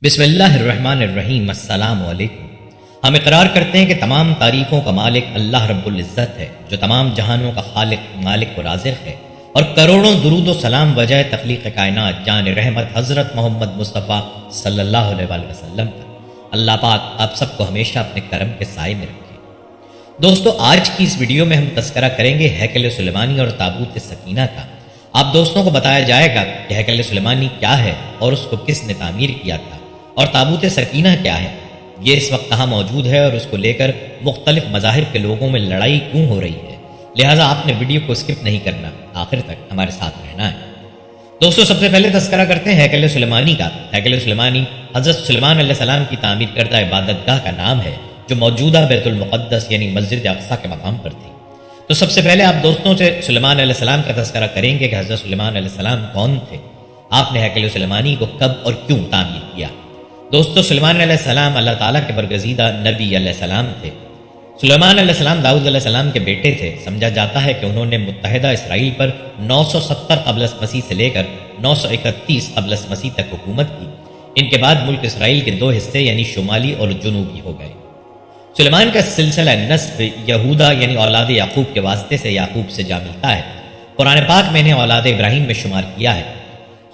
بسم اللہ الرحمن الرحیم۔ السلام علیکم۔ ہم اقرار کرتے ہیں کہ تمام تعریفوں کا مالک اللہ رب العزت ہے، جو تمام جہانوں کا خالق، مالک و رازق ہے، اور کروڑوں درود و سلام وجہ تخلیق کائنات جان رحمت حضرت محمد مصطفیٰ صلی اللہ علیہ وآلہ وسلم پر۔ اللہ پاک آپ سب کو ہمیشہ اپنے کرم کے سائے میں رکھے۔ دوستو، آج کی اس ویڈیو میں ہم تذکرہ کریں گے ہیکل سلیمانی اور تابوت سکینہ کا۔ آپ دوستوں کو بتایا جائے گا کہ ہیکل سلیمانی کیا ہے اور اس کو کس نے تعمیر کیا تھا، اور تابوت سکینہ کیا ہے، یہ اس وقت کہاں موجود ہے، اور اس کو لے کر مختلف مذاہب کے لوگوں میں لڑائی کیوں ہو رہی ہے۔ لہٰذا آپ نے ویڈیو کو اسکپ نہیں کرنا، آخر تک ہمارے ساتھ رہنا ہے۔ دوستو، سب سے پہلے تذکرہ کرتے ہیں ہیکل سلیمانی کا۔ ہیکل سلیمانی حضرت سلیمان علیہ السلام کی تعمیر کردہ عبادت گاہ کا نام ہے، جو موجودہ بیت المقدس یعنی مسجد اقصیٰ کے مقام پر تھی۔ تو سب سے پہلے آپ دوستوں سے سلیمان علیہ السلام کا تذکرہ کریں گے کہ حضرت سلیمان علیہ السلام کون تھے، آپ نے ہیکل سلیمانی کو کب اور کیوں تعمیر کیا۔ دوستو، سلیمان علیہ السلام اللہ تعالیٰ کے برگزیدہ نبی علیہ السلام تھے۔ سلیمان علیہ السلام داؤد علیہ السلام کے بیٹے تھے۔ سمجھا جاتا ہے کہ انہوں نے متحدہ اسرائیل پر 970 قبل مسیح سے لے کر 931 قبل مسیح تک حکومت کی۔ ان کے بعد ملک اسرائیل کے دو حصے یعنی شمالی اور جنوبی ہو گئے۔ سلیمان کا سلسلہ نسب یہودا یعنی اولاد یعقوب کے واسطے سے یعقوب سے جا ملتا ہے۔ قرآن پاک میں انہیں اولاد ابراہیم میں شمار کیا ہے۔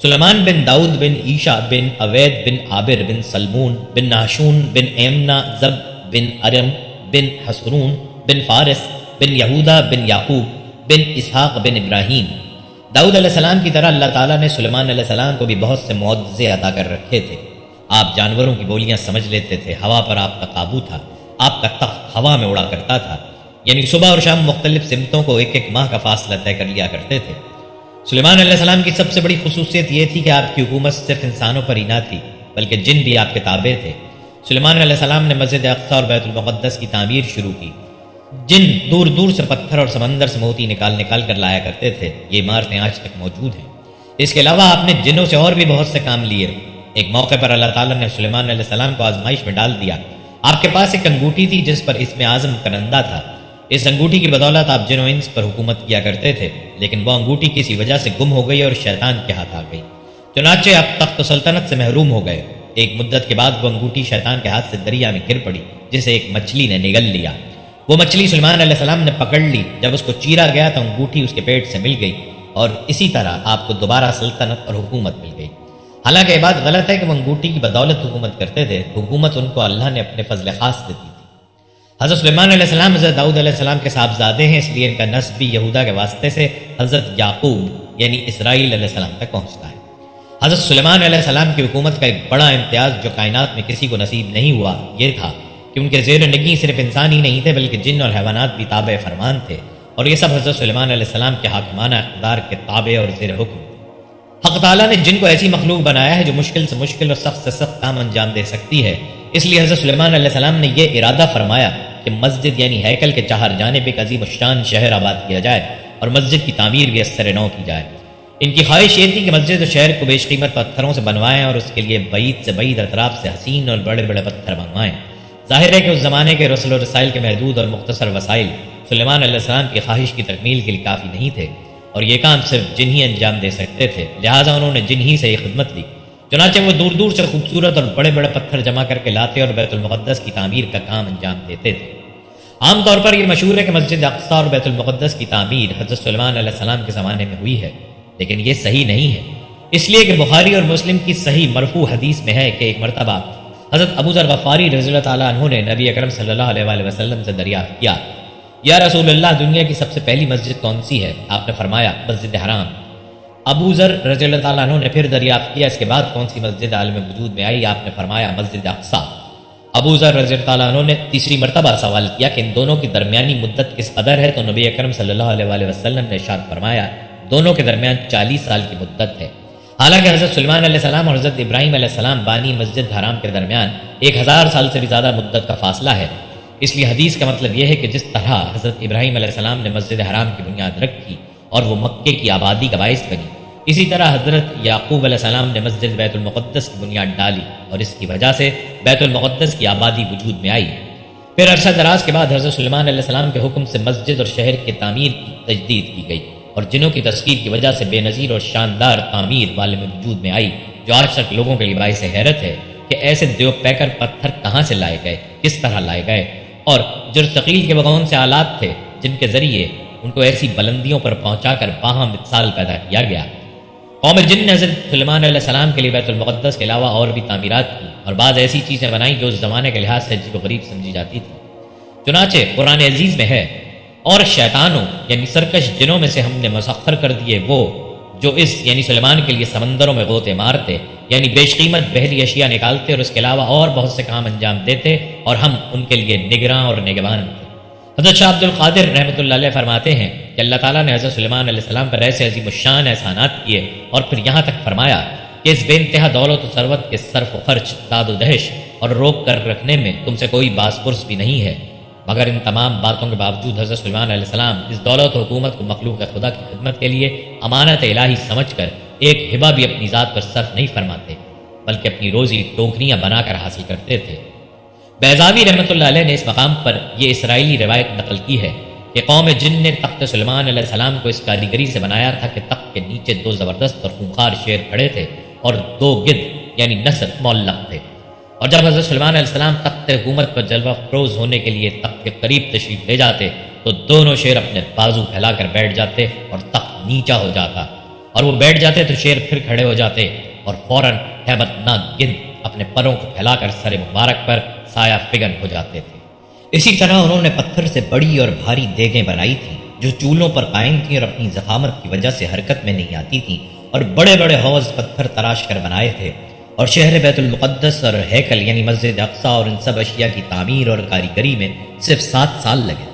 سلیمان بن داؤد بن عیشا بن عوید بن عابر بن سلمون بن ناشون بن ایمنا زب بن ارم بن حسرون بن فارس بن یہودا بن یعقوب بن اسحاق بن ابراہیم۔ داؤد علیہ السلام کی طرح اللہ تعالیٰ نے سلیمان علیہ السلام کو بھی بہت سے معجزے عطا کر رکھے تھے۔ آپ جانوروں کی بولیاں سمجھ لیتے تھے، ہوا پر آپ کا قابو تھا، آپ کا تخت ہوا میں اڑا کرتا تھا، یعنی صبح اور شام مختلف سمتوں کو ایک ایک ماہ کا فاصلہ طے کر لیا کرتے تھے۔ سلیمان علیہ السلام کی سب سے بڑی خصوصیت یہ تھی کہ آپ کی حکومت صرف انسانوں پر ہی نہ تھی، بلکہ جن بھی آپ کے تابع تھے۔ سلیمان علیہ السلام نے مسجد اقصیٰ اور بیت المقدس کی تعمیر شروع کی۔ جن دور دور سے پتھر اور سمندر سے موتی نکال کر لایا کرتے تھے۔ یہ عمارتیں آج تک موجود ہیں۔ اس کے علاوہ آپ نے جنوں سے اور بھی بہت سے کام لیے۔ ایک موقع پر اللہ تعالیٰ نے سلیمان علیہ السلام کو آزمائش میں ڈال دیا۔ آپ کے پاس ایک انگوٹھی تھی جس پر اسم اعظم کنندہ تھا۔ اس انگوٹھی کی بدولت آپ جن و انس پر حکومت کیا کرتے تھے، لیکن وہ انگوٹھی کسی وجہ سے گم ہو گئی اور شیطان کے ہاتھ آ گئی۔ چنانچہ آپ تخت و سلطنت سے محروم ہو گئے۔ ایک مدت کے بعد وہ انگوٹھی شیطان کے ہاتھ سے دریا میں گر پڑی، جسے ایک مچھلی نے نگل لیا۔ وہ مچھلی سلیمان علیہ السلام نے پکڑ لی۔ جب اس کو چیرا گیا تو انگوٹھی اس کے پیٹ سے مل گئی، اور اسی طرح آپ کو دوبارہ سلطنت اور حکومت مل گئی۔ حالانکہ یہ بات غلط ہے کہ وہ انگوٹھی کی بدولت حکومت کرتے تھے، حکومت ان کو اللہ نے اپنے فضل خاص سے دی تھی۔ حضرت سلیمان علیہ السلام حضرت داؤد علیہ السلام کے صاحبزادے ہیں، اس لیے ان کا نسب بھی یہودا کے واسطے سے حضرت یعقوب یعنی اسرائیل علیہ السلام تک پہنچتا ہے۔ حضرت سلیمان علیہ السلام کی حکومت کا ایک بڑا امتیاز جو کائنات میں کسی کو نصیب نہیں ہوا، یہ تھا کہ ان کے زیر نگی صرف انسان ہی نہیں تھے بلکہ جن اور حیوانات بھی تابع فرمان تھے، اور یہ سب حضرت سلیمان علیہ السلام کے حاکمانہ اقتدار کے تابع اور زیر حکم۔ حق تعالیٰ نے جن کو ایسی مخلوق بنایا ہے جو مشکل سے مشکل اور سخت سے سخت کام انجام دے سکتی ہے، اس لیے حضرت سلیمان علیہ السلام نے یہ ارادہ فرمایا کہ مسجد یعنی ہیکل کے چہار جانب ایک عظیم الشان شہر آباد کیا جائے اور مسجد کی تعمیر بھی اثر نو کی جائے۔ ان کی خواہش یہ تھی کہ مسجد و شہر کو بیش قیمت پتھروں سے بنوائیں اور اس کے لیے بعید سے بعید اطراف سے حسین اور بڑے بڑے پتھر منگوائیں۔ ظاہر ہے کہ اس زمانے کے رسل و رسائل کے محدود اور مختصر وسائل سلیمان علیہ السلام کی خواہش کی تکمیل کے لیے کافی نہیں تھے، اور یہ کام صرف جن ہی انجام دے سکتے تھے، لہٰذا انہوں نے جن ہی سے یہ خدمت لی۔ چنانچہ وہ دور دور سے خوبصورت اور بڑے بڑے پتھر جمع کر کے لاتے اور بیت المقدس کی تعمیر کا کام انجام دیتے تھے۔ عام طور پر یہ مشہور ہے کہ مسجد اقصیٰ اور بیت المقدس کی تعمیر حضرت سلیمان علیہ السلام کے زمانے میں ہوئی ہے، لیکن یہ صحیح نہیں ہے، اس لیے کہ بخاری اور مسلم کی صحیح مرفوع حدیث میں ہے کہ ایک مرتبہ حضرت ابو ذر غفاری رضی اللہ تعالیٰ عنہ نے نبی اکرم صلی اللہ علیہ وآلہ وسلم سے دریافت کیا، یا رسول اللہ، دنیا کی سب سے پہلی مسجد کون سی ہے؟ آپ نے فرمایا مسجد حرام۔ ابو ذر رضی اللہ تعالیٰ عنہ نے پھر دریافت کیا، اس کے بعد کون سی مسجد عالم وجود میں آئی؟ آپ نے فرمایا مسجد اقصیٰ۔ ابو ذر رضی اللہ تعالیٰ عنہ نے تیسری مرتبہ سوال کیا کہ ان دونوں کی درمیانی مدت کس قدر ہے؟ تو نبی اکرم صلی اللہ علیہ وآلہ وسلم نے ارشاد فرمایا دونوں کے درمیان 40 سال کی مدت ہے۔ حالانکہ حضرت سلیمان علیہ السلام اور حضرت ابراہیم علیہ السلام بانی مسجد حرام کے درمیان 1000 سال سے بھی زیادہ مدت کا فاصلہ ہے۔ اس لیے حدیث کا مطلب یہ ہے کہ جس طرح حضرت ابراہیم علیہ السلام نے مسجد حرام کی بنیاد رکھی اور وہ مکے کی آبادی کا باعث بنی، اسی طرح حضرت یعقوب علیہ السلام نے مسجد بیت المقدس کی بنیاد ڈالی اور اس کی وجہ سے بیت المقدس کی آبادی وجود میں آئی۔ پھر عرصہ دراز کے بعد حضرت سلیمان علیہ السلام کے حکم سے مسجد اور شہر کی تعمیر کی تجدید کی گئی، اور جنوں کی تسخیر کی وجہ سے بے نظیر اور شاندار تعمیر والے میں وجود میں آئی، جو آج تک لوگوں کے لیے باعث حیرت ہے کہ ایسے دیو پیکر پتھر کہاں سے لائے گئے، کس طرح لائے گئے، اور جرثقیل کے وغون سے آلات تھے جن کے ذریعے ان کو ایسی بلندیوں پر پہنچا کر باہم اتصال پیدا کیا گیا۔ قوم جن نے حضرت سلیمان علیہ السلام کے لیے بیت المقدس کے علاوہ اور بھی تعمیرات کی اور بعض ایسی چیزیں بنائیں جو اس زمانے کے لحاظ سے عجیب و غریب سمجھی جاتی تھی۔ چنانچہ قرآن عزیز میں ہے، اور شیطانوں یعنی سرکش جنوں میں سے ہم نے مسخر کر دیے وہ جو اس یعنی سلیمان کے لیے سمندروں میں غوطے مارتے، یعنی بیش قیمت بحری اشیاء نکالتے اور اس کے علاوہ اور بہت سے کام انجام دیتے، اور ہم ان کے لیے نگراں اور نگہبان تھے۔ حضرت شاہ عبد القادر رحمۃ اللہ علیہ فرماتے ہیں کہ اللہ تعالیٰ نے حضرت سلیمان علیہ السلام پر ایسے عظیم الشان احسانات کیے اور پھر یہاں تک فرمایا کہ اس بے انتہا دولت و ثروت کے صرف و خرچ، داد و دہش اور روک کر رکھنے میں تم سے کوئی باس پرس بھی نہیں ہے، مگر ان تمام باتوں کے باوجود حضرت سلیمان علیہ السلام اس دولت و حکومت کو مخلوق خدا کی خدمت کے لیے امانت الہی سمجھ کر ایک ہبہ بھی اپنی ذات پر صرف نہیں فرماتے، بلکہ اپنی روزی ٹوکریاں بنا کر حاصل کرتے تھے۔ بیضاوی رحمۃ اللہ علیہ نے اس مقام پر یہ اسرائیلی روایت نقل کی ہے کہ قوم جن نے تخت سلیمان علیہ السلام کو اس کاریگری سے بنایا تھا کہ تخت کے نیچے دو زبردست اور خونخوار شیر کھڑے تھے اور دو گدھ یعنی نسر معلق تھے، اور جب حضرت سلیمان علیہ السلام تخت حکومت پر جلوہ افروز ہونے کے لیے تخت کے قریب تشریف لے جاتے تو دونوں شیر اپنے بازو پھیلا کر بیٹھ جاتے اور تخت نیچا ہو جاتا، اور وہ بیٹھ جاتے تو شیر پھر کھڑے ہو جاتے اور فوراً ہیبت ناک گدھ اپنے پروں کو پھیلا کر سر مبارک پر سایہ فگن ہو جاتے تھے۔ اسی طرح انہوں نے پتھر سے بڑی اور بھاری دیگیں بنائی تھیں جو چولہوں پر قائم تھیں اور اپنی ضخامت کی وجہ سے حرکت میں نہیں آتی تھیں، اور بڑے بڑے حوض پتھر تراش کر بنائے تھے، اور شہر بیت المقدس اور ہیکل یعنی مسجد اقصی اور ان سب اشیاء کی تعمیر اور کاریگری میں صرف 7 سال لگے۔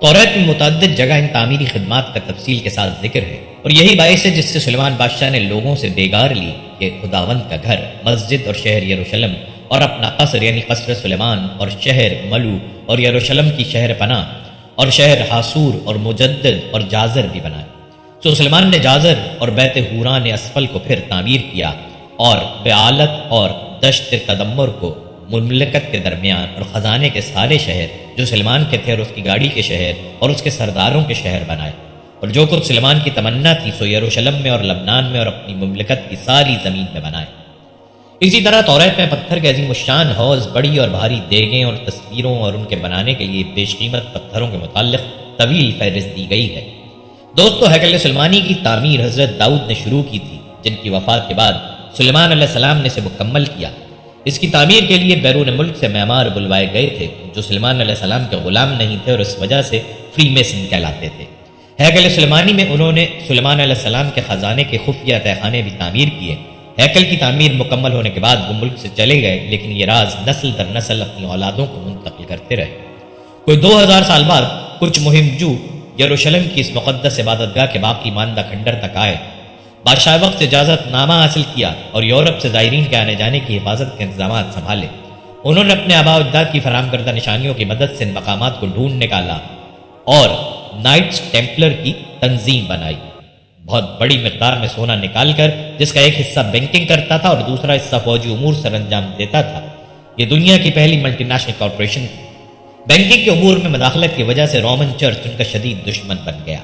توریت میں متعدد جگہ ان تعمیری خدمات کا تفصیل کے ساتھ ذکر ہے، اور یہی باعث ہے جس سے سلیمان بادشاہ نے لوگوں سے بیگار لی کہ خداوند کا گھر، مسجد اور شہر یروشلم اور اپنا قصر یعنی قصر سلیمان اور شہر ملو اور یروشلم کی شہر پناہ اور شہر حاسور اور مجدد اور جازر بھی بنائے۔ سو سلیمان نے جازر اور بیت حوران اسفل کو پھر تعمیر کیا اور بیالت اور دشت تدمر کو مملکت کے درمیان اور خزانے کے سارے شہر جو سلیمان کے تھے اور اس کی گاڑی کے شہر اور اس کے سرداروں کے شہر بنائے، اور جو کچھ سلیمان کی تمنا تھی سو یروشلم میں اور لبنان میں اور اپنی مملکت کی ساری زمین میں بنائے۔ اسی طرح توریت میں پتھر کے عظیم الشان حوض، بڑی اور بھاری دیگیں اور تصویروں اور ان کے بنانے کے لیے بیش قیمت پتھروں کے متعلق طویل فہرست دی گئی ہے۔ دوستو، ہیکل سلیمانی کی تعمیر حضرت داؤد نے شروع کی تھی، جن کی وفات کے بعد سلیمان علیہ السلام نے اسے مکمل کیا۔ اس کی تعمیر کے لیے بیرون ملک سے معمار بلوائے گئے تھے جو سلیمان علیہ السلام کے غلام نہیں تھے اور اس وجہ سے فری میسن کہلاتے تھے۔ ہیکل سلیمانی میں انہوں نے سلیمان علیہ السلام کے خزانے کے خفیہ تہخانے بھی تعمیر کیے۔ ہیکل کی تعمیر مکمل ہونے کے بعد وہ ملک سے چلے گئے، لیکن یہ راز نسل در نسل اپنی اولادوں کو منتقل کرتے رہے۔ کوئی 2000 سال بعد کچھ مہم جو یروشلم کی اس مقدس عبادت گاہ کے باقی ماندہ کھنڈر تک آئے، بادشاہ وقت سے اجازت نامہ حاصل کیا اور یورپ سے زائرین کے آنے جانے کی حفاظت کے انتظامات سنبھالے۔ انہوں نے اپنے آباء و اجداد کی فراہم کردہ نشانیوں کی مدد سے ان مقامات کو ڈھونڈ نکالا اور نائٹس ٹیمپلر کی تنظیم بنائی، بہت بڑی مقدار میں سونا نکال کر، جس کا ایک حصہ بینکنگ کرتا تھا اور دوسرا حصہ فوجی امور سر انجام دیتا تھا۔ یہ دنیا کی پہلی ملٹی نیشنل کارپوریشن تھی۔ بینکنگ کے امور میں مداخلت کی وجہ سے رومن چرچ ان کا شدید دشمن بن گیا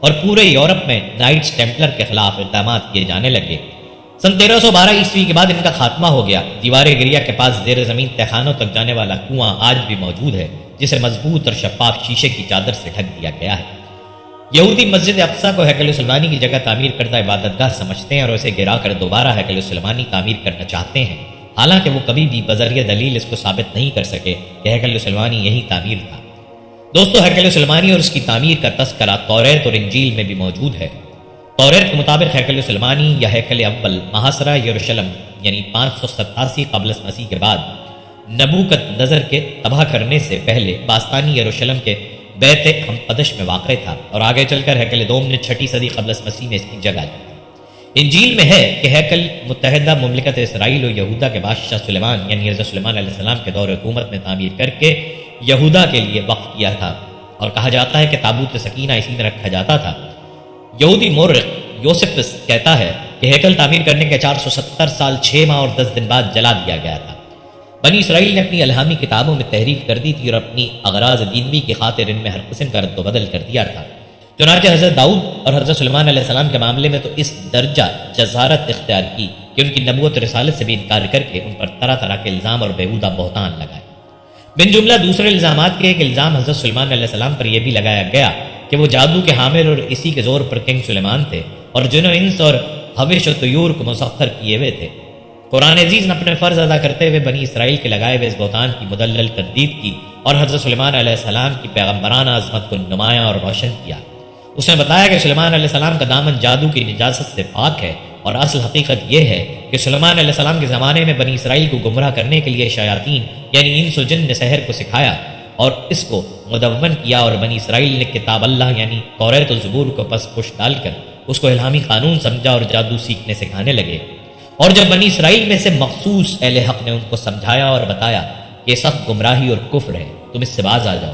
اور پورے یورپ میں نائٹس ٹیمپلر کے خلاف اقدامات کیے جانے لگے۔ سن 1312 عیسوی کے بعد ان کا خاتمہ ہو گیا۔ دیوار گریا کے پاس زیر زمین تہخانوں تک جانے والا کنواں آج بھی موجود ہے، جسے مضبوط اور شفاف شیشے کی چادر سے ڈھک دیا گیا ہے۔ یہودی مسجد اقصی کو ہیکل سلیمانی کی جگہ تعمیر کردہ عبادت گاہ سمجھتے ہیں اور اسے گرا کر دوبارہ ہیکل سلیمانی تعمیر کرنا چاہتے ہیں، حالانکہ وہ کبھی بھی بذریعہ دلیل اس کو ثابت نہیں کر سکے کہ ہیکل سلیمانی یہی تعمیر تھا۔ دوستو، ہیکل سلیمانی اور اس کی تعمیر کا تذکرہ توریت اور انجیل میں بھی موجود ہے۔ توریت کے مطابق ہیکل سلیمانی یا ہیکل اول محاصرہ یروشلم یعنی 587 قبل مسیح کے بعد نبوکت نظر کے تباہ کرنے سے پہلے باستانی یروشلم کے بیت ہمقدش میں واقع تھا، اور آگے چل کر ہیکل دوم نے 6 صدی قبل مسیح میں اس کی جگہ لی۔ انجیل میں ہے کہ ہیکل متحدہ مملکت اسرائیل و یہودا کے بادشاہ سلیمان یعنی حضرت سلیمان علیہ السلام کے دور حکومت میں تعمیر کر کے یہودا کے لیے وقف کیا تھا، اور کہا جاتا ہے کہ تابوت سکینہ اسی میں رکھا جاتا تھا۔ یہودی مورخ یوسفس کہتا ہے کہ ہیکل تعمیر کرنے کے 470 سال 6 ماہ اور 10 دن بعد جلا دیا گیا تھا۔ بنی اسرائیل نے اپنی الہامی کتابوں میں تحریف کر دی تھی اور اپنی اغراض دینوی کی خاطر ان میں ہر قسم کا رد و بدل کر دیا تھا۔ چنانچہ حضرت داؤد اور حضرت سلیمان علیہ السلام کے معاملے میں تو اس درجہ جسارت اختیار کی کہ ان کی نبوت اور رسالت سے بھی انکار کر کے ان پر طرح طرح کے الزام اور بیہودہ بہتان لگائے۔ بن جملہ دوسرے الزامات کے ایک الزام حضرت سلیمان علیہ السلام پر یہ بھی لگایا گیا کہ وہ جادو کے حامل اور اسی کے زور پر کنگ سلیمان تھے اور جن و انس اور حوش و طیور کو مسخر کیے ہوئے تھے۔ قرآن عزیز نے اپنے فرض ادا کرتے ہوئے بنی اسرائیل کے لگائے ہوئے اس بہتان کی مدلل تردید کی اور حضرت سلیمان علیہ السلام کی پیغمبرانہ عظمت کو نمایاں اور روشن کیا۔ اس نے بتایا کہ سلیمان علیہ السلام کا دامن جادو کی نجاست سے پاک ہے، اور اصل حقیقت یہ ہے کہ سلیمان علیہ السلام کے زمانے میں بنی اسرائیل کو گمراہ کرنے کے لیے شیاطین یعنی انس و جن نے سحر کو سکھایا اور اس کو مدون کیا، اور بنی اسرائیل نے کتاب اللہ یعنی توریت و زبور کو پس پش ڈال کر اس کو الہامی قانون سمجھا اور جادو سیکھنے سکھانے لگے۔ اور جب بنی اسرائیل میں سے مخصوص اہل حق نے ان کو سمجھایا اور بتایا کہ یہ سب گمراہی اور کفر ہے، تم اس سے باز آ جاؤ،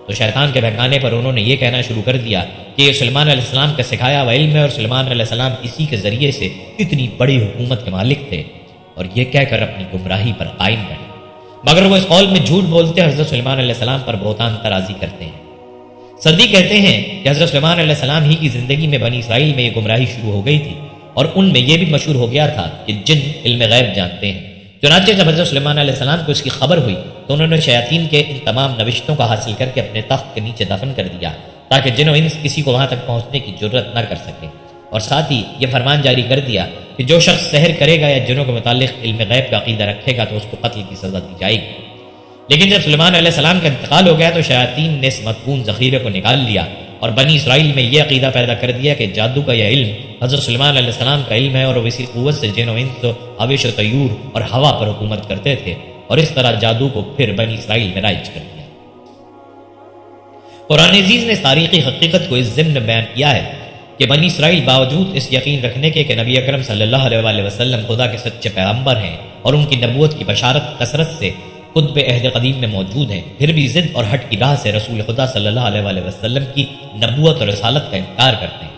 تو شیطان کے بہکانے پر انہوں نے یہ کہنا شروع کر دیا کہ یہ سلیمان علیہ السلام کا سکھایا ہوا علم ہے اور سلیمان علیہ السلام اسی کے ذریعے سے اتنی بڑی حکومت کے مالک تھے، اور یہ کہہ کر اپنی گمراہی پر قائم رہے، مگر وہ اس قول میں جھوٹ بولتے ہیں، حضرت سلیمان علیہ السلام پر بہتان ترازی کرتے ہیں۔ صدیق کہتے ہیں کہ حضرت سلیمان علیہ السلام ہی کی زندگی میں بنی اسرائیل میں یہ گمراہی شروع ہو گئی تھی، اور ان میں یہ بھی مشہور ہو گیا تھا کہ جن علم غیب جانتے ہیں۔ چنانچہ جب حضرت سلیمان علیہ السلام کو اس کی خبر ہوئی تو انہوں نے شیاطین کے ان تمام نوشتوں کا حاصل کر کے اپنے تخت کے نیچے دفن کر دیا تاکہ جن و انس کسی کو وہاں تک پہنچنے کی جرت نہ کر سکے، اور ساتھ ہی یہ فرمان جاری کر دیا کہ جو شخص سحر کرے گا یا جنوں کے متعلق علم غیب کا عقیدہ رکھے گا تو اس کو قتل کی سزا دی جائے گی۔ لیکن جب سلیمان علیہ السلام کا انتقال ہو گیا تو شیاطین نے اس مدفون ذخیرے کو نکال لیا اور بنی اسرائیل میں یہ عقیدہ پیدا کر دیا کہ جادو کا یہ علم حضرت سلیمان علیہ السلام کا علم ہے، اور وہ اسی قوت سے جن و انس و حوش و طیور اور ہوا پر حکومت کرتے تھے، اور اس طرح جادو کو پھر بنی اسرائیل میں رائج کر دیا۔ قرآن عزیز نے اس تاریخی حقیقت کو اس ضمن میں بیان کیا ہے کہ بنی اسرائیل باوجود اس یقین رکھنے کے کہ نبی اکرم صلی اللہ علیہ وسلم خدا کے سچے پیغمبر ہیں اور ان کی نبوت کی بشارت کثرت سے کتب عہد قدیم میں موجود ہیں، پھر بھی ضد اور ہٹ کی راہ سے رسول خدا صلی اللہ علیہ وسلم کی نبوت اور رسالت کا انکار کرتے ہیں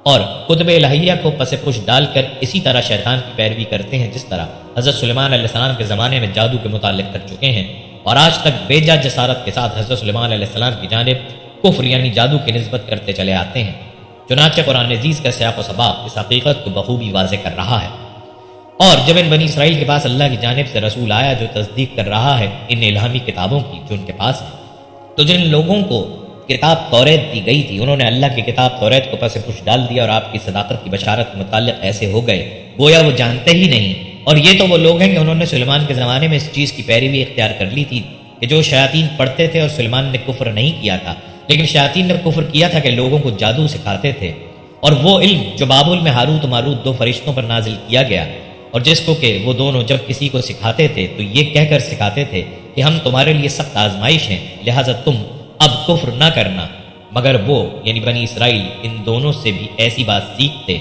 اور کتب الہیہ کو پس پش ڈال کر اسی طرح شیطان کی پیروی کرتے ہیں جس طرح حضرت سلیمان علیہ السلام کے زمانے میں جادو کے متعلق کر چکے ہیں، اور آج تک بے جا جسارت کے ساتھ حضرت سلیمان علیہ السلام کی جانب کفر یعنی جادو کی نسبت کرتے چلے آتے ہیں۔ چنانچہ قرآن عزیز کا سیاق و سباق اس حقیقت کو بخوبی واضح کر رہا ہے، اور جب ان بنی اسرائیل کے پاس اللہ کی جانب سے رسول آیا جو تصدیق کر رہا ہے ان الہامی کتابوں کی جو ان کے پاس ہے، تو جن لوگوں کو کتاب توریت دی گئی تھی انہوں نے اللہ کی کتاب توریت کو پس پش ڈال دیا اور آپ کی صداقت کی بشارت کے متعلق ایسے ہو گئے گویا وہ جانتے ہی نہیں۔ اور یہ تو وہ لوگ ہیں کہ انہوں نے سلیمان کے زمانے میں اس چیز کی پیروی اختیار کر لی تھی کہ جو شیاطین پڑھتے تھے، اور سلیمان نے کفر نہیں کیا تھا، لیکن شیاطین نے کفر کیا تھا کہ لوگوں کو جادو سکھاتے تھے، اور وہ علم جو بابل میں ہاروت و ماروت دو فرشتوں پر نازل کیا گیا، اور جس کو کہ وہ دونوں جب کسی کو سکھاتے تھے تو یہ کہہ کر سکھاتے تھے کہ ہم تمہارے لیے سخت آزمائش ہیں، لہٰذا تم اب کفر نہ کرنا، مگر وہ یعنی بنی اسرائیل ان دونوں سے بھی ایسی بات سیکھتے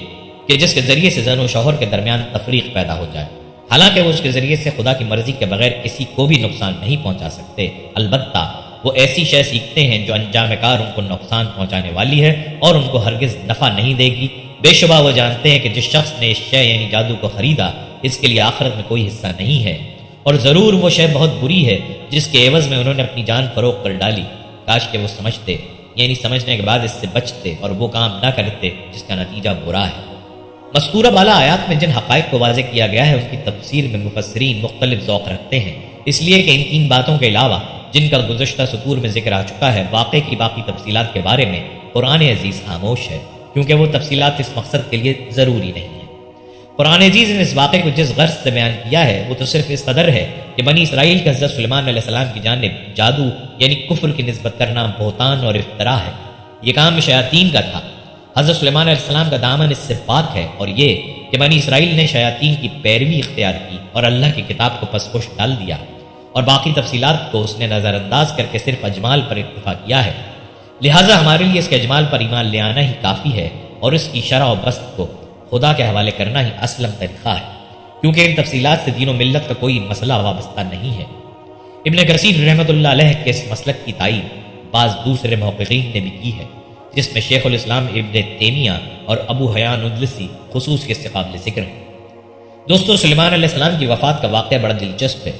کہ جس کے ذریعے سے زن و شوہر کے درمیان تفریق پیدا ہو جائے، حالانکہ وہ اس کے ذریعے سے خدا کی مرضی کے بغیر کسی کو بھی نقصان نہیں پہنچا سکتے، البتہ وہ ایسی شے سیکھتے ہیں جو انجام کار ان کو نقصان پہنچانے والی ہے اور ان کو ہرگز نفع نہیں دے گی۔ بے شبہ وہ جانتے ہیں کہ جس شخص نے اس شے یعنی جادو کو خریدا اس کے لیے آخرت میں کوئی حصہ نہیں ہے، اور ضرور وہ شے بہت بری ہے جس کے عوض میں انہوں نے اپنی جان فروخت کر ڈالی۔ کاش کہ وہ سمجھتے یعنی سمجھنے کے بعد اس سے بچتے اور وہ کام نہ کرتے جس کا نتیجہ برا ہے۔ مذکورہ بالا آیات میں جن حقائق کو واضح کیا گیا ہے ان کی تفسیر میں مفسرین مختلف ذوق رکھتے ہیں، اس لیے کہ ان تین باتوں کے علاوہ جن کا گزشتہ سطور میں ذکر آ چکا ہے واقعے کی باقی تفصیلات کے بارے میں قرآن عزیز خاموش ہے، کیونکہ وہ تفصیلات اس مقصد کے لیے ضروری نہیں ہیں۔ قرآن عزیز نے اس واقعے کو جس غرض سے بیان کیا ہے وہ تو صرف اس قدر ہے کہ بنی اسرائیل کے حضرت سلیمان علیہ السلام کی جانب جادو یعنی کفر کی نسبت کرنا بہتان اور افتراء ہے، یہ کام شیاطین کا تھا۔ حضرت سلیمان علیہ السلام کا دامن اس سے پاک ہے، اور یہ کہ بنی اسرائیل نے شیاطین کی پیروی اختیار کی اور اللہ کی کتاب کو پس پش ڈال دیا، اور باقی تفصیلات کو اس نے نظر انداز کر کے صرف اجمال پر اکتفا کیا ہے، لہٰذا ہمارے لیے اس کے اجمال پر ایمان لے آنا ہی کافی ہے اور اس کی شرح و بسط کو خدا کے حوالے کرنا ہی اسلم طریقہ ہے، کیونکہ ان تفصیلات سے دین و ملت کا کوئی مسئلہ وابستہ نہیں ہے۔ ابن کثیر رحمۃ اللہ علیہ کے اس مسلک کی تائید بعض دوسرے محققین نے بھی کی ہے، جس میں شیخ الاسلام ابن تیمیہ اور ابو حیان اندلسی خصوص کے قابل ذکر ہیں۔ دوستو، سلیمان علیہ السلام کی وفات کا واقعہ بڑا دلچسپ ہے۔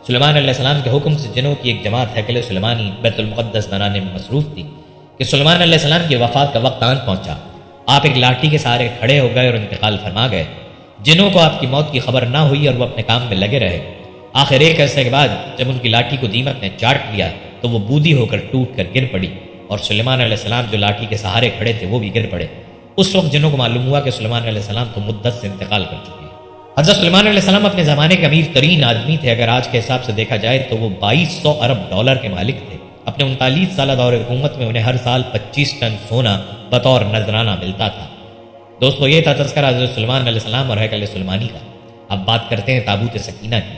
سلیمان علیہ السلام کے حکم سے جنوں کی ایک جماعت ہیکل سلیمانی بیت المقدس بنانے میں مصروف تھی کہ سلیمان علیہ السلام کی وفات کا وقت آن پہنچا۔ آپ ایک لاٹھی کے سہارے کھڑے ہو گئے اور انتقال فرما گئے۔ جنوں کو آپ کی موت کی خبر نہ ہوئی اور وہ اپنے کام میں لگے رہے۔ آخر ایک عرصے کے بعد جب ان کی لاٹھی کو دیمک نے چاٹ لیا تو وہ بودی ہو کر ٹوٹ کر گر پڑی، اور سلیمان علیہ السلام جو لاٹھی کے سہارے کھڑے تھے وہ بھی گر پڑے۔ اس وقت جنوں کو معلوم ہوا کہ سلیمان علیہ السلام تو مدت سے انتقال کر چکے ہیں۔ حضرت سلیمان علیہ السلام اپنے زمانے کے امیر ترین آدمی تھے۔ اگر آج کے حساب سے دیکھا جائے تو وہ 2200 ارب ڈالر کے مالک تھے۔ اپنے 39 سالہ دور حکومت میں انہیں ہر سال 25 ٹن سونا بطور نذرانہ ملتا تھا۔ دوستو، یہ تھا تذکرہ حضرت سلیمان علیہ السلام اور ہیکل سلیمانی کا۔ اب بات کرتے ہیں تابوت سکینہ کی۔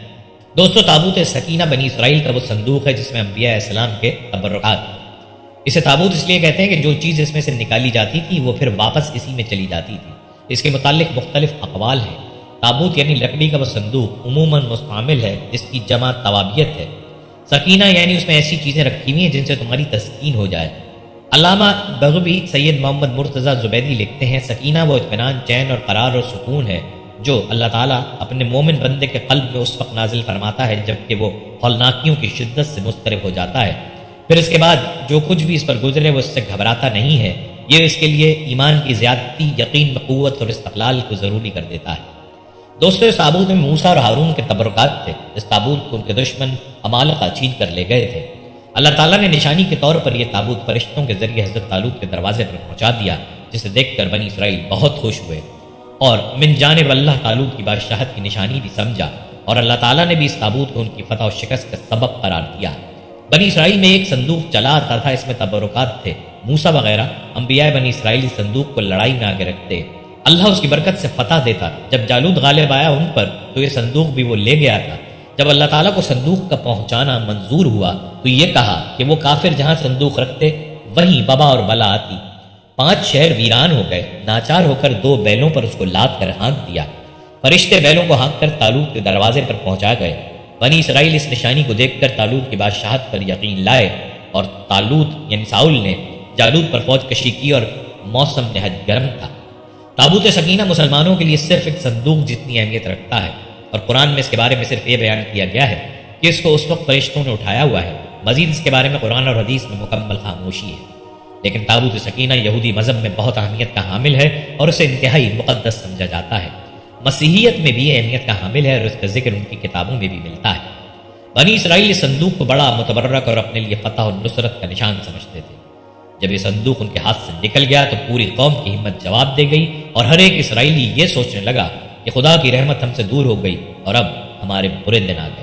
دوستو، تابوت سکینہ بنی اسرائیل کا وہ صندوق ہے جس میں انبیاء السلام کے تبرکات۔ اسے تابوت اس لیے کہتے ہیں کہ جو چیز اس میں سے نکالی جاتی تھی وہ پھر واپس اسی میں چلی جاتی تھی۔ اس کے متعلق مختلف اقوال ہیں۔ تابوت یعنی لکڑی کا وہ صندوق عموماً مستعمل ہے جس کی جمع توابیت ہے۔ سکینہ یعنی اس میں ایسی چیزیں رکھی ہوئی ہیں جن سے تمہاری تسکین ہو جائے۔ علامہ بغوی سید محمد مرتضیٰ زبیدی لکھتے ہیں، سکینہ وہ اطمینان، چین اور قرار اور سکون ہے جو اللہ تعالیٰ اپنے مومن بندے کے قلب میں اس وقت نازل فرماتا ہے جب کہ وہ ہولناکیوں کی شدت سے مضطرب ہو جاتا ہے۔ پھر اس کے بعد جو کچھ بھی اس پر گزرے وہ اس سے گھبراتا نہیں ہے۔ یہ اس کے لیے ایمان کی زیادتی، یقین بقوت اور استقلال کو ضروری کر دیتا ہے۔ دوستو، اس تابوت میں موسیٰ اور ہارون کے تبرکات تھے۔ اس تابوت کو ان کے دشمن عمالقہ چھین کر لے گئے تھے۔ اللہ تعالیٰ نے نشانی کے طور پر یہ تابوت فرشتوں کے ذریعے حضرت طالوت کے دروازے پر پہنچا دیا، جسے دیکھ کر بنی اسرائیل بہت خوش ہوئے اور من جانب اللہ طالوت کی بادشاہت کی نشانی بھی سمجھا، اور اللہ تعالیٰ نے بھی اس تابوت کو ان کی فتح و شکست کا سبب قرار دیا۔ بنی اسرائیل میں ایک صندوق چلا آتا تھا، اس میں تبرکات تھے۔ موسیٰ وغیرہ انبیاء بنی اسرائیل اس صندوق کو لڑائی میں آگے رکھتے، اللہ اس کی برکت سے فتح دیتا۔ جب جالوت غالب آیا ان پر تو یہ صندوق بھی وہ لے گیا تھا۔ جب اللہ تعالیٰ کو صندوق کا پہنچانا منظور ہوا تو یہ کہا کہ وہ کافر جہاں صندوق رکھتے وہیں وبا اور بلا آتی۔ 5 شہر ویران ہو گئے۔ ناچار ہو کر 2 بیلوں پر اس کو لاد کر ہانک دیا۔ فرشتے بیلوں کو ہانک کر طالوت کے دروازے پر پہنچا گئے۔ بنی اسرائیل اس نشانی کو دیکھ کر طالوت کی بادشاہت پر یقین لائے، اور طالوت یعنی ساؤل نے جالوت پر فوج کشی کی اور موسم نہایت گرم تھا۔ تابوت سکینہ مسلمانوں کے لیے صرف ایک صندوق جتنی اہمیت رکھتا ہے، اور قرآن میں اس کے بارے میں صرف یہ بیان کیا گیا ہے کہ اس کو اس وقت فرشتوں نے اٹھایا ہوا ہے۔ مزید اس کے بارے میں قرآن اور حدیث میں مکمل خاموشی ہے۔ لیکن تابوت سکینہ یہودی مذہب میں بہت اہمیت کا حامل ہے اور اسے انتہائی مقدس سمجھا جاتا ہے۔ مسیحیت میں بھی اہمیت کا حامل ہے اور اس کا ذکر ان کی کتابوں میں بھی ملتا ہے۔ بنی اسرائیل اس صندوق کو بڑا متبرک اور اپنے لیے فتح و نصرت کا نشان سمجھتے تھے۔ جب یہ صندوق ان کے ہاتھ سے نکل گیا تو پوری قوم کی ہمت جواب دے گئی، اور ہر ایک اسرائیلی یہ سوچنے لگا کہ خدا کی رحمت ہم سے دور ہو گئی اور اب ہمارے برے دن آ گئے۔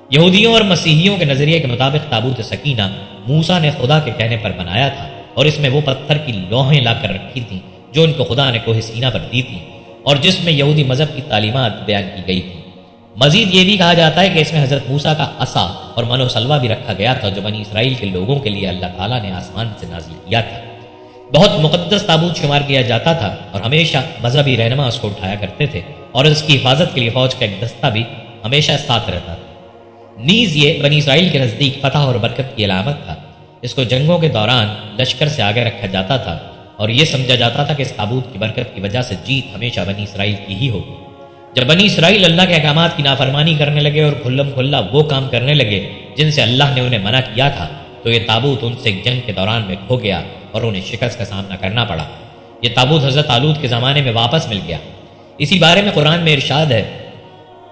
یہودیوں اور مسیحیوں کے نظریے کے مطابق تابوت سکینہ موسیٰ نے خدا کے کہنے پر بنایا تھا، اور اس میں وہ پتھر کی لوحیں لا کر رکھی تھیں جو ان کو خدا نے کوہ سینہ پر دی تھی، اور جس میں یہودی مذہب کی تعلیمات بیان کی گئی تھی۔ مزید یہ بھی کہا جاتا ہے کہ اس میں حضرت موسیٰ کا عصا اور من و سلوہ بھی رکھا گیا تھا جو بنی اسرائیل کے لوگوں کے لیے اللہ تعالیٰ نے آسمان سے نازل کیا تھا۔ بہت مقدس تابوت شمار کیا جاتا تھا، اور ہمیشہ مذہبی رہنما اس کو اٹھایا کرتے تھے، اور اس کی حفاظت کے لیے فوج کا ایک دستہ بھی ہمیشہ ساتھ رہتا تھا۔ نیز یہ بنی اسرائیل کے نزدیک فتح اور برکت کی علامت تھا۔ اس کو جنگوں کے دوران لشکر سے آگے رکھا جاتا تھا، اور یہ سمجھا جاتا تھا کہ اس تابوت کی برکت کی وجہ سے جیت ہمیشہ بنی اسرائیل کی ہی ہوگی۔ جب بنی اسرائیل اللہ کے احکامات کی نافرمانی کرنے لگے اور کھلم کھلا وہ کام کرنے لگے جن سے اللہ نے انہیں منع کیا تھا، تو یہ تابوت ان سے ایک جنگ کے دوران میں کھو گیا اور انہیں شکست کا سامنا کرنا پڑا۔ یہ تابوت حضرت طالوت کے زمانے میں واپس مل گیا۔ اسی بارے میں قرآن میں ارشاد ہے،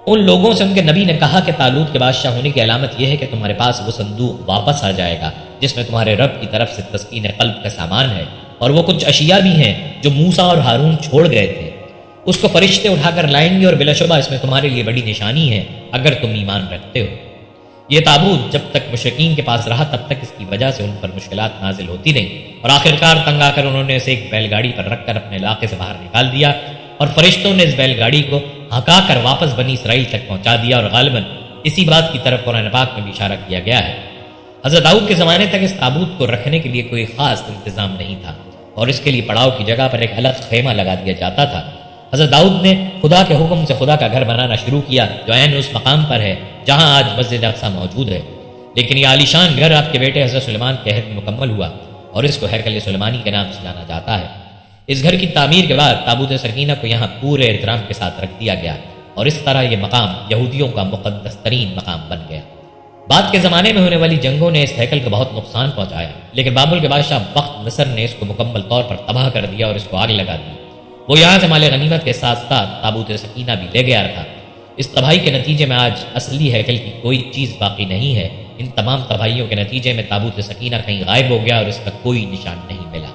ان لوگوں سے ان کے نبی نے کہا کہ طالوت کے بادشاہ ہونے کی علامت یہ ہے کہ تمہارے پاس وہ صندوق واپس آ جائے گا جس میں تمہارے رب کی طرف سے تسکین قلب کا سامان ہے، اور وہ کچھ اشیاء بھی ہیں جو موسیٰ اور ہارون چھوڑ گئے تھے۔ اس کو فرشتے اٹھا کر لائیں گے، اور بلا شبہ اس میں تمہارے لیے بڑی نشانی ہے اگر تم ایمان رکھتے ہو۔ یہ تابوت جب تک مشرکین کے پاس رہا تب تک اس کی وجہ سے ان پر مشکلات نازل ہوتی رہیں، اور آخرکار تنگ آ کر انہوں نے اسے ایک بیل گاڑی پر رکھ کر اپنے علاقے سے باہر نکال دیا، اور فرشتوں نے اس بیل گاڑی کو ہکا کر واپس بنی اسرائیل تک پہنچا دیا، اور غالباً اسی بات کی طرف قرآن پاک میں بھی اشارہ کیا گیا ہے۔ حضرت داؤد کے زمانے تک اس تابوت کو رکھنے کے لیے کوئی خاص انتظام نہیں تھا، اور اس کے لیے پڑاؤ کی جگہ پر ایک الگ خیمہ لگا دیا جاتا تھا۔ حضرت داؤد نے خدا کے حکم سے خدا کا گھر بنانا شروع کیا جو عین اس مقام پر ہے جہاں آج مسجد اقصی موجود ہے، لیکن یہ عالیشان گھر آپ کے بیٹے حضرت سلیمان کے عہد میں مکمل ہوا، اور اس کو ہیکل سلیمانی کے نام سے جانا جاتا ہے۔ اس گھر کی تعمیر کے بعد تابوت سکینہ کو یہاں پورے احترام کے ساتھ رکھ دیا گیا، اور اس طرح یہ مقام یہودیوں کا مقدس ترین مقام بن گیا۔ بعد کے زمانے میں ہونے والی جنگوں نے اس ہیکل کو بہت نقصان پہنچایا، لیکن بابل کے بادشاہ بخت نصر نے اس کو مکمل طور پر تباہ کر دیا اور اس کو آگ لگا دی۔ وہ یہاں سے مال غنیمت کے ساتھ ساتھ تابوت سکینہ بھی لے گیا تھا۔ اس تباہی کے نتیجے میں آج اصلی ہیکل کی کوئی چیز باقی نہیں ہے۔ ان تمام تباہیوں کے نتیجے میں تابوت سکینہ کہیں غائب ہو گیا اور اس کا کوئی نشان نہیں ملا۔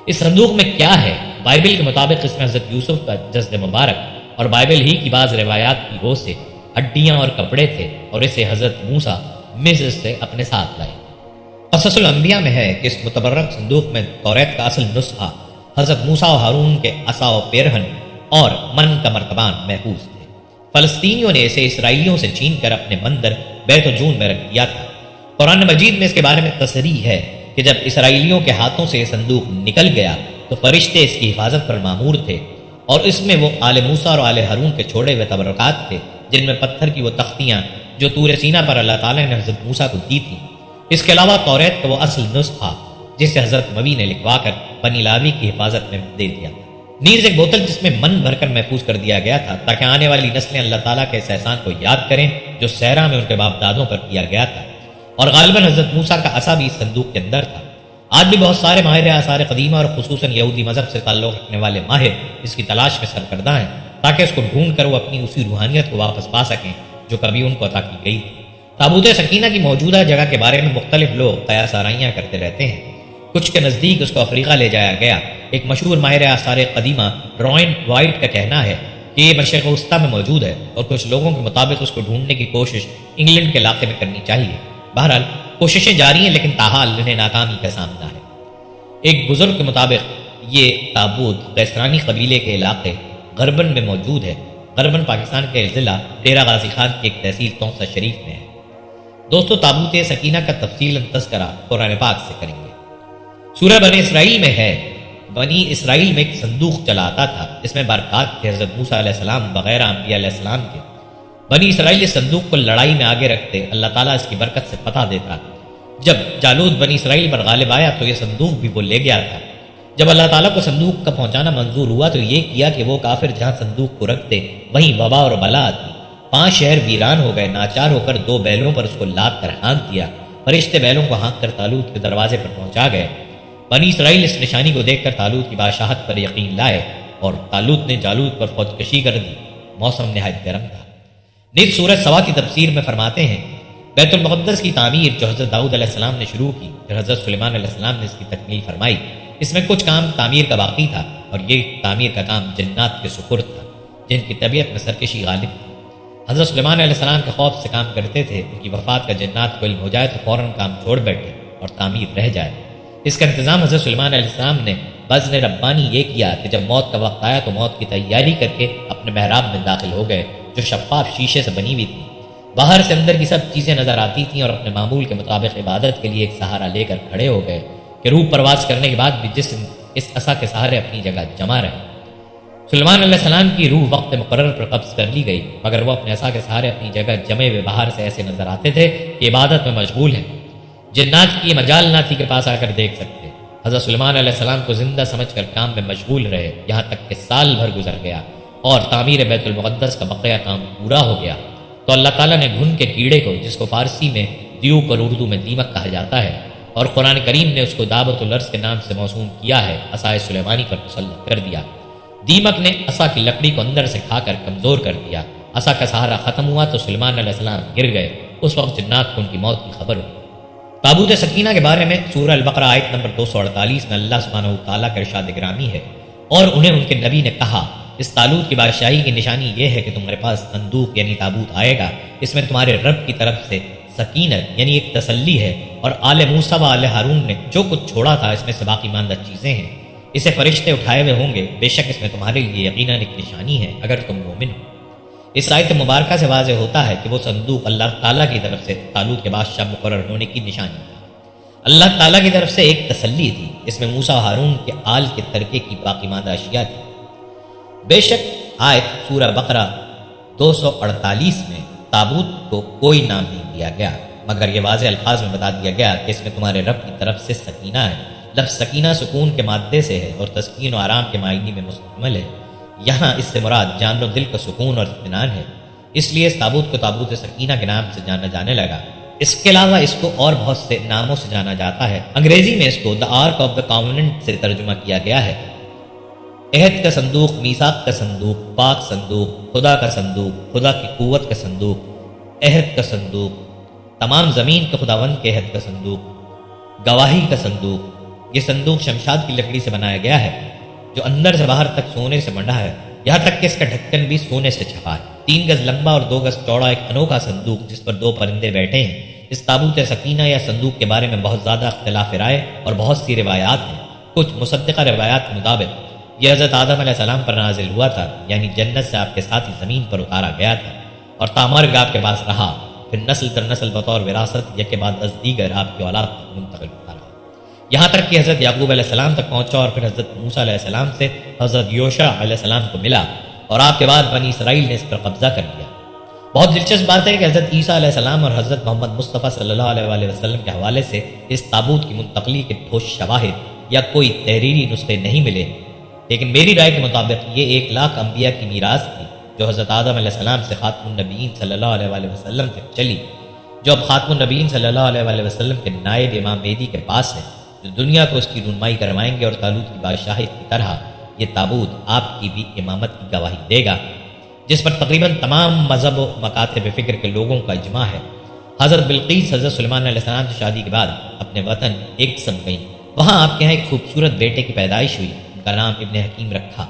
اس صندوق میں کیا ہے؟ بائبل کے مطابق اس میں حضرت یوسف کا جسد مبارک اور بائبل ہی کی بعض روایات کی روح سے ہڈیاں اور کپڑے تھے، اور اسے حضرت موسیٰ مصر سے اپنے ساتھ لائے۔ قصص الانبیاء میں ہے کہ اس متبرک صندوق میں توریت کا اصل نسخہ، حضرت موسیٰ و ہارون کے عصا و پیرہن اور من کا مرتبان محفوظ تھے۔ فلسطینیوں نے اسے اسرائیلیوں سے چھین کر اپنے مندر بیت جون میں رکھ دیا تھا۔ قرآن مجید میں اس کے بارے میں تصریح ہے کہ جب اسرائیلیوں کے ہاتھوں سے یہ صندوق نکل گیا تو فرشتے اس کی حفاظت پر مامور تھے، اور اس میں وہ آل موسیٰ اور آل ہارون کے چھوڑے ہوئے تبرکات تھے، جن میں پتھر کی وہ تختیاں جو طور سینا پر اللہ تعالیٰ نے حضرت موسیٰ کو دی تھی۔ اس کے علاوہ توریت کا وہ اصل نسخہ جسے حضرت نبی نے لکھوا کر بنی لاوی کی حفاظت میں دے دیا، نیز ایک بوتل جس میں من بھر کر محفوظ کر دیا گیا تھا تاکہ آنے والی نسلیں اللہ تعالیٰ کے اس احسان کو یاد کریں جو صحرا میں ان کے باپ دادوں پر کیا گیا تھا۔ اور غالباً حضرت موسیٰ کا عصا بھی اس صندوق کے اندر تھا۔ آج بھی بہت سارے ماہر آثار قدیمہ اور خصوصاً یہودی مذہب سے تعلق رکھنے والے ماہر اس کی تلاش میں سرگرداں ہیں تاکہ اس کو ڈھونڈ کر وہ اپنی اسی روحانیت کو واپس پا سکیں جو کبھی ان کو عطا کی گئی تھی۔ تابوت سکینہ کی موجودہ جگہ کے بارے میں مختلف لوگ قیاس آرائیاں کرتے رہتے ہیں۔ کچھ کے نزدیک اس کو افریقہ لے جایا گیا۔ ایک مشہور ماہر آثار قدیمہ روئن وائٹ کا کہنا ہے کہ یہ مشرق وسطیٰ میں موجود ہے، اور کچھ لوگوں کے مطابق اس کو ڈھونڈنے کی کوشش انگلینڈ کے علاقے میں کرنی چاہیے۔ بہرحال کوششیں جاری ہیں، لیکن تاحال انہیں ناکامی کا سامنا ہے۔ ایک بزرگ کے مطابق یہ تابوت قیسرانی قبیلے کے علاقے غربن میں موجود ہے۔ غربن پاکستان کے ضلع ڈیرہ غازی خان کی ایک تحصیل تونسہ شریف میں ہے۔ دوستو، تابوت سکینہ کا تفصیل تذکرہ قرآن پاک سے کریں گے۔ سورہ بنی اسرائیل میں ہے، بنی اسرائیل میں ایک صندوق چلا آتا تھا، اس میں برکات تھے حضرت موسیٰ علیہ السلام وغیرہ انبیاء علیہ السلام کے۔ بنی اسرائیل اس صندوق کو لڑائی میں آگے رکھتے، اللہ تعالیٰ اس کی برکت سے فتح دیتا۔ جب جالوت بنی اسرائیل پر غالب آیا تو یہ صندوق بھی وہ لے گیا تھا۔ جب اللہ تعالیٰ کو صندوق کا پہنچانا منظور ہوا تو یہ کیا کہ وہ کافر جہاں صندوق کو رکھتے وہیں وبا اور بلا آتی۔ 5 شہر ویران ہو گئے۔ ناچار ہو کر 2 بیلوں پر اس کو لاد کر ہانک دیا۔ فرشتے بیلوں کو ہانک کر طالوت کے دروازے پر پہنچا گئے۔ بنی اسرائیل اس نشانی کو دیکھ کر طالوت کی بادشاہت پر یقین لائے، اور طالوت نے جالوت پر خودکشی کر دی۔ موسم نہایت گرم تھا۔ نیز سورہ سبا کی تفسیر میں فرماتے ہیں بیت المقدس کی تعمیر جو حضرت داؤد علیہ السلام نے شروع کی، پھر حضرت سلیمان علیہ السلام نے اس کی تکمیل فرمائی۔ اس میں کچھ کام تعمیر کا باقی تھا، اور یہ تعمیر کا کام جنات کے سپرد تھا جن کی طبیعت میں سرکشی غالب تھی۔ حضرت سلیمان علیہ السلام کے خوف سے کام کرتے تھے، ان کی وفات کا جنات کو علم ہو جائے تو فوراً کام چھوڑ بیٹھے اور تعمیر رہ جائے۔ اس کا انتظام حضرت سلیمان علیہ السلام نے بزن ربانی یہ کیا کہ جب موت کا وقت آیا تو موت کی تیاری کر کے اپنے محراب میں داخل ہو گئے جو شفاف شیشے سے بنی ہوئی تھی۔ باہر سے اندر کی سب چیزیں نظر آتی تھیں، اور اپنے معمول کے مطابق عبادت کے لیے ایک سہارا لے کر کھڑے ہو گئے کہ روح پرواز کرنے کے بعد بھی جسم اس عصا کے سہارے اپنی جگہ جمع رہے۔ سلیمان علیہ السلام کی روح وقت مقرر پر قبض کر لی گئی، مگر وہ اپنے عصا کے سہارے اپنی جگہ جمے ہوئے باہر سے ایسے نظر آتے تھے کہ عبادت میں مشغول ہیں۔ جنات کی مجال نہ تھی کہ پاس آ کر دیکھ سکتے۔ حضرت سلیمان علیہ السلام کو زندہ سمجھ کر کام میں مشغول رہے، یہاں تک کہ سال بھر گزر گیا اور تعمیر بیت المقدس کا بقیہ کام پورا ہو گیا تو اللہ تعالیٰ نے گھن کے کیڑے کو، جس کو فارسی میں دیوک اور اردو میں دیمک کہا جاتا ہے، اور قرآن کریم نے اس کو دعوت الارض کے نام سے موسوم کیا ہے، عصائے سلیمانی پر مسلط کر دیا۔ دیمک نے عصا کی لکڑی کو اندر سے کھا کر کمزور کر دیا۔ عصا کا سہارا ختم ہوا تو سلیمان علیہ السلام گر گئے۔ اس وقت جنات کو ان کی موت کی خبر ہوئی۔ تابوت سکینہ کے بارے میں سورہ البقرہ آیت نمبر 248 میں اللہ سبحانہ وتعالیٰ کا ارشاد گرامی ہے، اور انہیں ان کے نبی نے کہا، اس طالوت کی بادشاہی کی نشانی یہ ہے کہ تمہارے پاس صندوق یعنی تابوت آئے گا، اس میں تمہارے رب کی طرف سے سکینت یعنی ایک تسلی ہے، اور آل موسیٰ و آل ہارون نے جو کچھ چھوڑا تھا اس میں سے باقی ماندہ چیزیں ہیں، اسے فرشتے اٹھائے ہوئے ہوں گے، بے شک اس میں تمہارے لیے یقیناً ایک نشانی ہے اگر تم مومن ہو۔ اس آیت مبارکہ سے واضح ہوتا ہے کہ وہ صندوق اللہ تعالیٰ کی طرف سے طالوت کے بادشاہ مقرر ہونے کی نشانی تھا۔ اللہ تعالیٰ کی طرف سے ایک تسلی تھی، اس میں موسیٰ و ہارون کے آل کے ترکے کی باقی ماندہ اشیاء تھی۔ بے شک آیت سورہ بقرہ 248 میں تابوت کو کوئی نام نہیں دیا گیا، مگر یہ واضح الفاظ میں بتا دیا گیا کہ اس میں تمہارے رب کی طرف سے سکینہ ہے۔ لفظ سکینہ سکون کے مادے سے ہے اور تسکین و آرام کے معنی میں مستعمل ہے۔ یہاں اس سے مراد جان و دل کا سکون اور اطمینان ہے، اس لیے اس تابوت کو تابوت سکینہ کے نام سے جانا جانے لگا۔ اس کے علاوہ اس کو اور بہت سے ناموں سے جانا جاتا ہے۔ انگریزی میں اس کو دا آرک آف دا کاوننٹ سے ترجمہ کیا گیا ہے۔ عہد کا صندوق، میثاق کا صندوق، پاک صندوق، خدا کا صندوق، خدا کی قوت کا صندوق، عہد کا صندوق، تمام زمین کے خداوند کے عہد کا صندوق، گواہی کا صندوق۔ یہ صندوق شمشاد کی لکڑی سے بنایا گیا ہے جو اندر سے باہر تک سونے سے منڈا ہے، یہاں تک کہ اس کا ڈھکن بھی سونے سے چھپا ہے۔ 3 گز لمبا اور 2 گز چوڑا ایک انوکھا صندوق جس پر 2 پرندے بیٹھے ہیں۔ اس تابوت سکینہ یا صندوق کے بارے میں بہت زیادہ اختلاف رائے اور بہت سی روایات ہیں۔ کچھ مصدقہ روایات کے مطابق یہ حضرت آدم علیہ السلام پر نازل ہوا تھا، یعنی جنت سے آپ کے ساتھ ہی زمین پر اتارا گیا تھا اور تامرگ آپ کے پاس رہا، پھر نسل در نسل بطور وراثت یک کے بعد از دیگر آپ کی اولاد تک منتقل ہوتا رہا، یہاں تک کہ حضرت یعقوب علیہ السلام تک پہنچا اور پھر حضرت موسیٰ علیہ السلام سے حضرت یوشع علیہ السلام کو ملا اور آپ کے بعد بنی اسرائیل نے اس پر قبضہ کر لیا۔ بہت دلچسپ بات ہے کہ حضرت عیسیٰ علیہ السلام اور حضرت محمد مصطفیٰ صلی اللہ علیہ وآلہ وسلم کے حوالے سے اس تابوت کی منتقلی کے ٹھوس شواہد یا کوئی تحریری نسخے نہیں ملے، لیکن میری رائے کے مطابق یہ 1,00,000 انبیاء کی میراث تھی جو حضرت آدم علیہ السلام سے خاتم النبیین صلی اللہ علیہ وآلہ وسلم تک چلی، جو اب خاتم النبیین صلی اللہ علیہ وآلہ وسلم کے نائب امام مہدی کے پاس ہے، جو دنیا کو اس کی رونمائی کروائیں گے، اور طالوت کی بادشاہت کی طرح یہ تابوت آپ کی بھی امامت کی گواہی دے گا، جس پر تقریباً تمام مذہب و مکاتب فکر کے لوگوں کا اجماع ہے۔ حضرت بلقیس حضرت سلیمان علیہ السلام سے شادی کے بعد اپنے وطن ایک سم گئیں، وہاں آپ کے یہاں ایک خوبصورت بیٹے کی پیدائش ہوئی، ان کا نام ابن حکیم رکھا۔